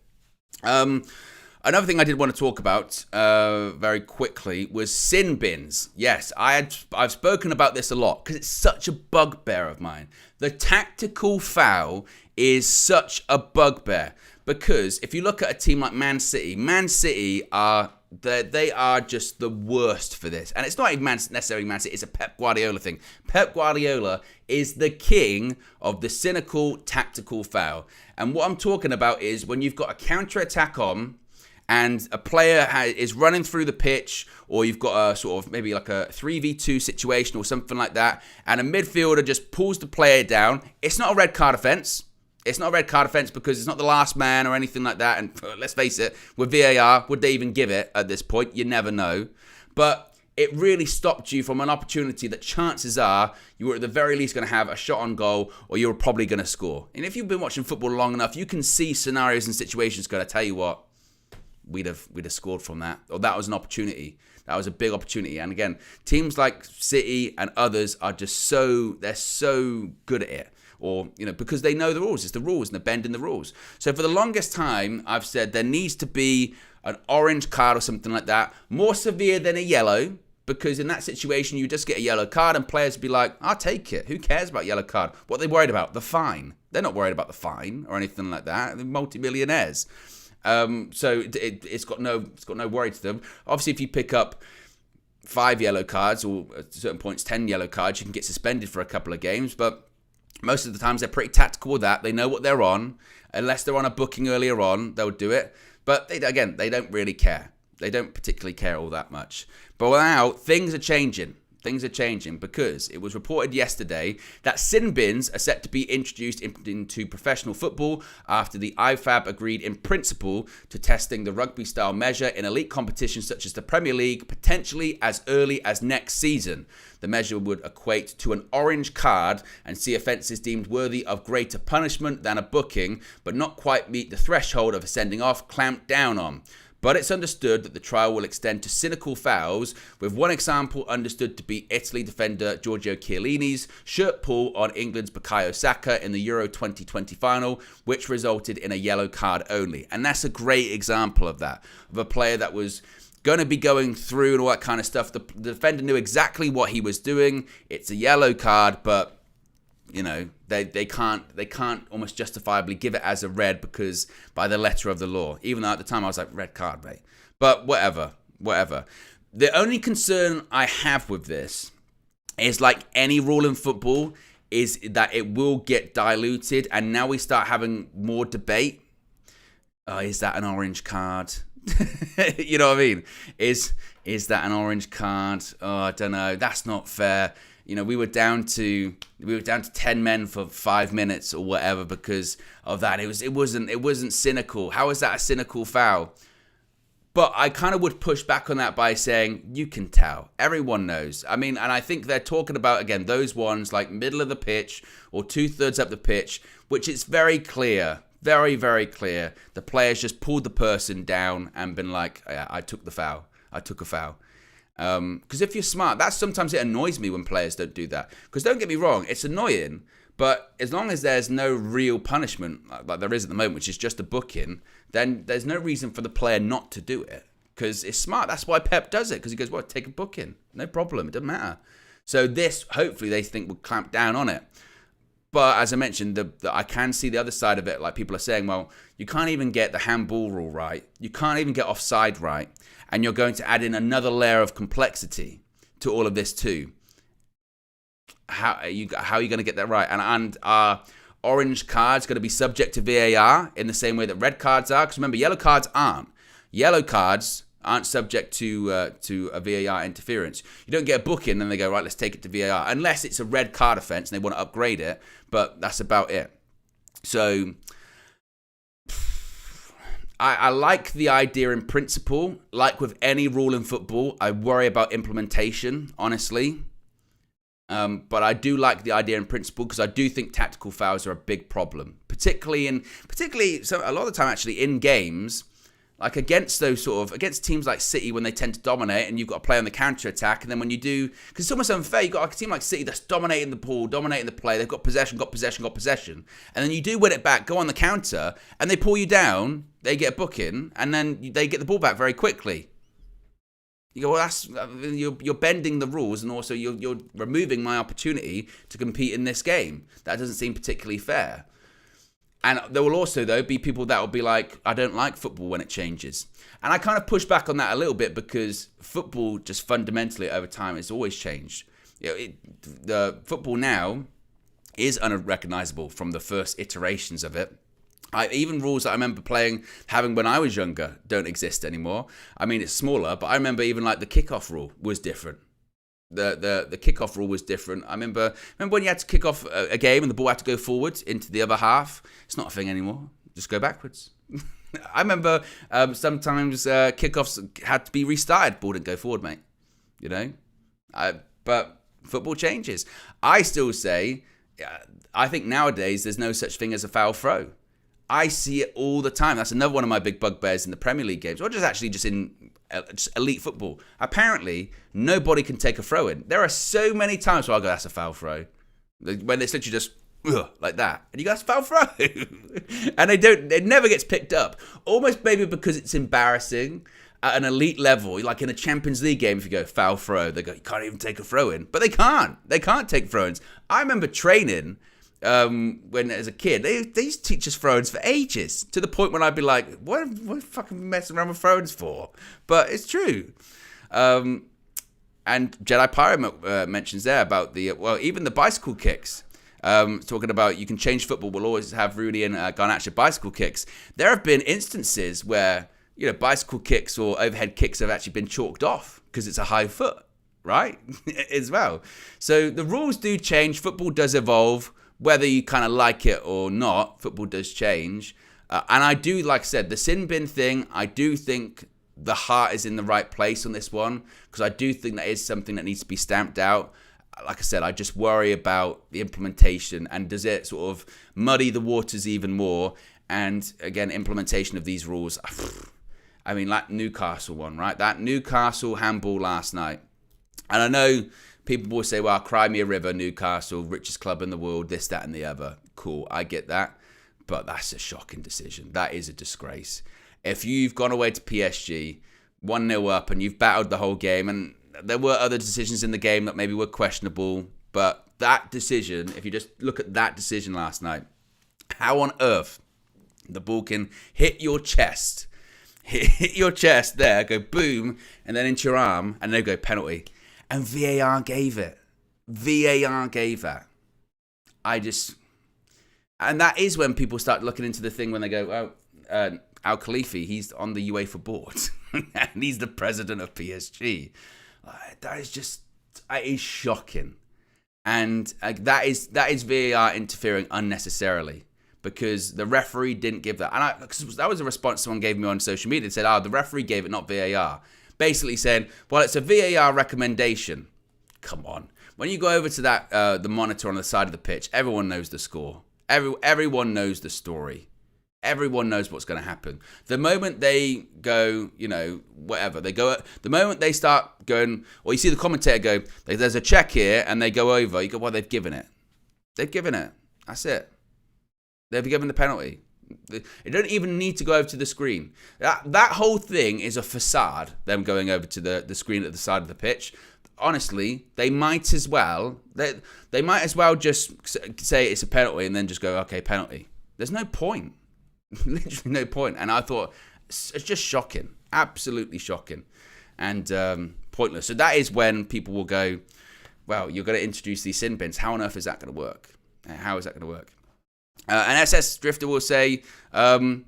Another thing I did want to talk about very quickly was sin bins. Yes, I've spoken about this a lot because it's such a bugbear of mine. The tactical foul is such a bugbear because if you look at a team like Man City are just the worst for this. And it's not even necessarily Man City, it's a Pep Guardiola thing. Pep Guardiola is the king of the cynical tactical foul. And what I'm talking about is when you've got a counter-attack on and a player is running through the pitch, or you've got a sort of maybe like a 3v2 situation or something like that, and a midfielder just pulls the player down. It's not a red card offence. It's not a red card offence because it's not the last man or anything like that. And let's face it, with VAR, would they even give it at this point? You never know. But it really stopped you from an opportunity that chances are you were at the very least going to have a shot on goal or you were probably going to score. And if you've been watching football long enough, you can see scenarios and situations going to tell you what, we'd have scored from that. Or that was an opportunity. That was a big opportunity. And again, teams like City and others are just they're so good at it. Or, because they know the rules. It's the rules and they're bending the rules. So for the longest time, I've said there needs to be an orange card or something like that, more severe than a yellow, because in that situation, you just get a yellow card and players would be like, I'll take it. Who cares about yellow card? What are they worried about? The fine. They're not worried about the fine or anything like that. They're multimillionaires. So it's got no worry to them. Obviously, if you pick up 5 yellow cards or at certain points 10 yellow cards, you can get suspended for a couple of games, but most of the times they're pretty tactical with that. They know what they're on. Unless they're on a booking earlier on, they'll do it. But they don't really care. They don't particularly care all that much. But now things are changing. Things are changing because it was reported yesterday that sin bins are set to be introduced into professional football after the IFAB agreed in principle to testing the rugby-style measure in elite competitions such as the Premier League, potentially as early as next season. The measure would equate to an orange card and see offences deemed worthy of greater punishment than a booking, but not quite meet the threshold of a sending off clamped down on. But it's understood that the trial will extend to cynical fouls, with one example understood to be Italy defender Giorgio Chiellini's shirt pull on England's Bukayo Saka in the Euro 2020 final, which resulted in a yellow card only. And that's a great example of that, of a player that was going to be going through and all that kind of stuff. The defender knew exactly what he was doing. It's a yellow card, but you know, they can't almost justifiably give it as a red because by the letter of the law. Even though at the time I was like, red card, mate. But whatever. The only concern I have with this is, like any rule in football, is that it will get diluted, and now we start having more debate. Is that an orange card? You know what I mean? Is that an orange card? Oh, I don't know. That's not fair. You know, we were down to 10 men for 5 minutes or whatever because of that. It wasn't cynical. How is that a cynical foul? But I kind of would push back on that by saying, you can tell. Everyone knows. I mean, and I think they're talking about, again, those ones like middle of the pitch or 2/3 up the pitch, which is very clear, very, very clear. The players just pulled the person down and been like, yeah, I took the foul. I took a foul. Because if you're smart, that's sometimes it annoys me when players don't do that. Because don't get me wrong, it's annoying. But as long as there's no real punishment, like there is at the moment, which is just a booking, then there's no reason for the player not to do it. Because it's smart. That's why Pep does it. Because he goes, well, take a booking. No problem. It doesn't matter. So this, hopefully, they think will clamp down on it. But as I mentioned, I can see the other side of it. Like people are saying, well, you can't even get the handball rule right. You can't even get offside right. And you're going to add in another layer of complexity to all of this too. How are you going to get that right? And are orange cards going to be subject to VAR in the same way that red cards are? Because remember, yellow cards aren't. Yellow cards aren't subject to a VAR interference. You don't get a booking and they go, right, let's take it to VAR. Unless it's a red card offence and they want to upgrade it. But that's about it. So I like the idea in principle. Like with any rule in football, I worry about implementation, honestly. But I do like the idea in principle because I do think tactical fouls are a big problem, particularly so a lot of the time actually in games, like against teams like City when they tend to dominate and you've got to play on the counter attack, and then when you do, because it's almost unfair, you've got like a team like City that's dominating the ball, dominating the play, they've got possession, and then you do win it back, go on the counter, and they pull you down, they get a booking, and then they get the ball back very quickly. You go, well, you're bending the rules, and also you're removing my opportunity to compete in this game. That doesn't seem particularly fair. And there will also, though, be people that will be like, I don't like football when it changes. And I kind of push back on that a little bit because football just fundamentally over time has always changed. You know, the football now is unrecognizable from the first iterations of it. Even rules that I remember having when I was younger don't exist anymore. I mean, it's smaller, but I remember even like the kickoff rule was different. The kickoff rule was different. I remember when you had to kick off a game and the ball had to go forward into the other half. It's not a thing anymore. Just go backwards. I remember sometimes kickoffs had to be restarted. Ball didn't go forward, mate. You know? But football changes. I still say, I think nowadays there's no such thing as a foul throw. I see it all the time. That's another one of my big bugbears in the Premier League games, or just in elite football. Apparently, nobody can take a throw in. There are so many times where I go, that's a foul throw. When it's literally just like that. And you go, that's a foul throw. And it never gets picked up. Almost maybe because it's embarrassing at an elite level, like in a Champions League game, if you go foul throw, they go, you can't even take a throw in. But they can't. They can't take throw-ins. I remember training when as a kid, they used to teach us throw-ins for ages, to the point when I'd be like, what fucking messing around with throw-ins for? But it's true. And Jedi Pyro mentions there about even the bicycle kicks. Talking about you can change football, we'll always have Rudy and Garnacho bicycle kicks. There have been instances where, you know, bicycle kicks or overhead kicks have actually been chalked off because it's a high foot, right? As well. So the rules do change. Football does evolve. Whether you kind of like it or not, football does change. And I do, like I said, the sin bin thing, I do think the heart is in the right place on this one, because I do think that is something that needs to be stamped out. Like I said, I just worry about the implementation, and does it sort of muddy the waters even more? And again, implementation of these rules. I mean, like Newcastle one, right? That Newcastle handball last night. And I know people will say, well, cry me a river, Newcastle, richest club in the world, this, that, and the other. Cool, I get that. But that's a shocking decision. That is a disgrace. If you've gone away to PSG, 1-0 up and you've battled the whole game, and there were other decisions in the game that maybe were questionable, but that decision, if you just look at that decision last night, how on earth the ball can hit your chest there, go boom, and then into your arm, and then go penalty. And VAR gave it. VAR gave that. And that is when people start looking into the thing when they go, oh, Al Khalifi, he's on the UEFA board, and he's the president of PSG. That is shocking. And that is VAR interfering unnecessarily, because the referee didn't give that. And that was a response someone gave me on social media. They said, the referee gave it, not VAR. Basically saying, well, it's a VAR recommendation. Come on. When you go over to that the monitor on the side of the pitch, everyone knows the score. Everyone knows the story. Everyone knows what's going to happen. The moment they go, whatever, the moment they start going, or you see the commentator go, there's a check here, and they go over, you go, well, they've given it. They've given it. That's it. They've given the penalty. It don't even need to go over to the screen. That whole thing is a facade, them going over to the screen at the side of the pitch. Honestly, they might as well just say it's a penalty and then just go, okay, penalty. There's no point. Literally no point. And I thought, it's just shocking. Absolutely shocking. And pointless. So that is when people will go, well, you're going to introduce these sin bins. How on earth is that going to work? How is that going to work? And SS Drifter will say, I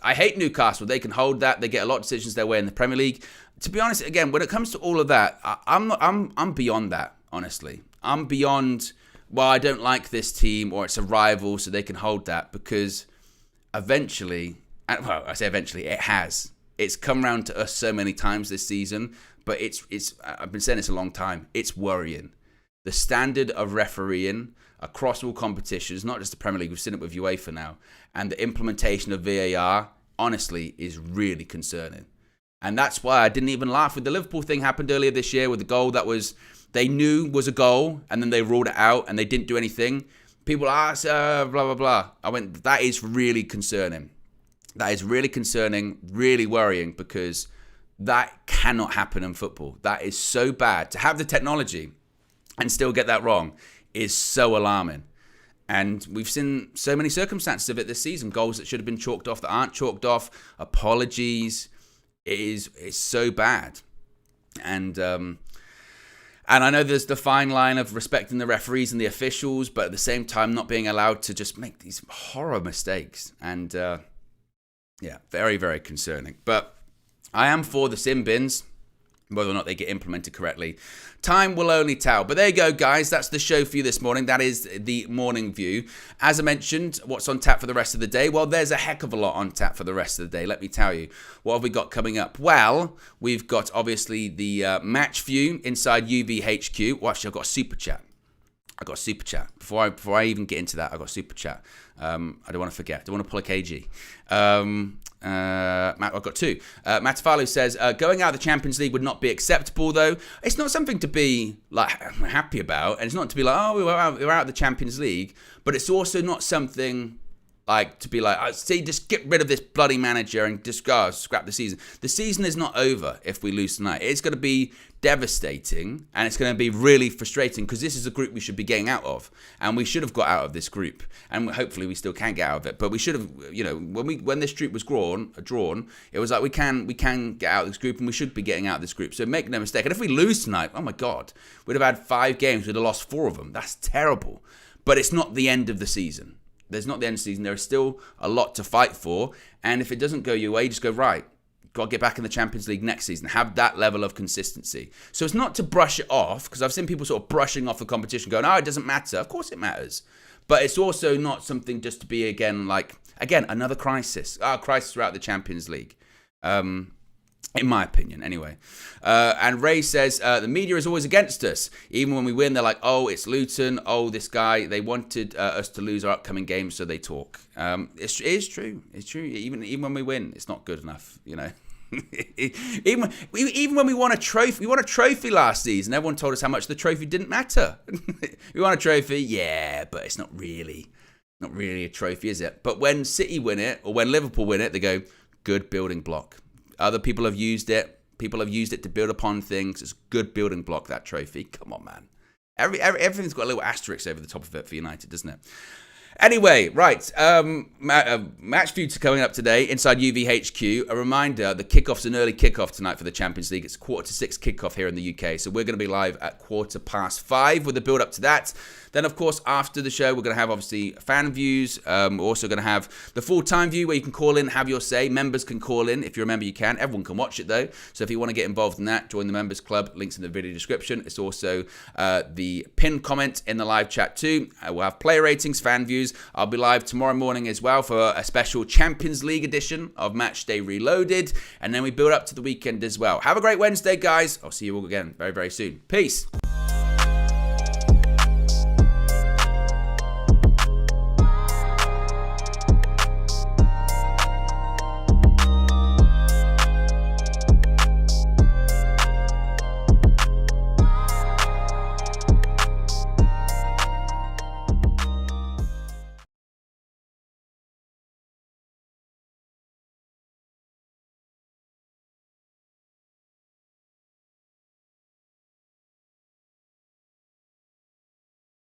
hate Newcastle. They can hold that. They get a lot of decisions their way in the Premier League. To be honest, again, when it comes to all of that, I'm beyond that, honestly. I'm beyond, well, I don't like this team, or it's a rival, so they can hold that, because eventually, well, I say eventually, it has. It's come around to us so many times this season, but it's I've been saying this a long time. It's worrying. The standard of refereeing across all competitions, not just the Premier League, we've seen it with UEFA now, and the implementation of VAR, honestly, is really concerning. And that's why I didn't even laugh when the Liverpool thing happened earlier this year, with the goal that they knew was a goal, and then they ruled it out and they didn't do anything. People asked, blah, blah, blah. I went, that is really concerning. That is really concerning, really worrying, because that cannot happen in football. That is so bad. To have the technology and still get that wrong is so alarming. And we've seen so many circumstances of it this season. Goals that should have been chalked off that aren't chalked off. Apologies. It's so bad. And I know there's the fine line of respecting the referees and the officials, but at the same time not being allowed to just make these horror mistakes. And very, very concerning. But I am for the sin bins, whether or not they get implemented correctly. Time will only tell. But there you go, guys. That's the show for you this morning. That is the morning view. As I mentioned, what's on tap for the rest of the day? Well, there's a heck of a lot on tap for the rest of the day. Let me tell you. What have we got coming up? Well, we've got, obviously, the match view inside UVHQ. Well, actually, I've got a super chat. Before I even get into that, I've got a super chat. I don't want to forget. I don't want to pull a KG. I've got two. Matafalu says, going out of the Champions League would not be acceptable, though. It's not something to be like happy about, and it's not to be like, oh, we're out of the Champions League, but it's also not something like to be like, see, just get rid of this bloody manager and just go scrap the season. The season is not over if we lose tonight. It's going to be devastating, and it's going to be really frustrating, because this is a group we should be getting out of, and we should have got out of this group, and hopefully we still can get out of it. But we should have, when this group was drawn, it was like we can get out of this group, and we should be getting out of this group. So make no mistake. And if we lose tonight, oh my God, we'd have had 5 games, we'd have lost 4 of them. That's terrible. But it's not the end of the season. There's not the end of the season. There is still a lot to fight for. And if it doesn't go your way, you just go, right, got to get back in the Champions League next season. Have that level of consistency. So it's not to brush it off, because I've seen people sort of brushing off the competition, going, oh, it doesn't matter. Of course it matters. But it's also not something just to be, another crisis. Crisis throughout the Champions League. In my opinion, anyway. And Ray says, the media is always against us. Even when we win, they're like, oh, it's Luton. Oh, this guy. They wanted us to lose our upcoming games, so they talk. It is true. It's true. Even when we win, it's not good enough, even when we won a trophy last season, everyone told us how much the trophy didn't matter. We won a trophy, yeah, but it's not really a trophy, is it? But when City win it, or when Liverpool win it, they go, good building block. Other people have used it. People have used it to build upon things. It's a good building block, that trophy. Come on, man. Everything's got a little asterisk over the top of it for United, doesn't it? Anyway, right, match view coming up today inside UVHQ. A reminder, the kickoff's an early kickoff tonight for the Champions League. It's 4:45 kickoff here in the UK, so we're going to be live at 5:15 with the build up to that. Then, of course, after the show, we're going to have, obviously, fan views. We're also going to have the full-time view where you can call in, have your say. Members can call in. If you're a member, you can. Everyone can watch it, though. So if you want to get involved in that, join the Members Club. Links in the video description. It's also the pinned comment in the live chat, too. We'll have player ratings, fan views. I'll be live tomorrow morning as well for a special Champions League edition of Matchday Reloaded. And then we build up to the weekend as well. Have a great Wednesday, guys. I'll see you all again very, very soon. Peace.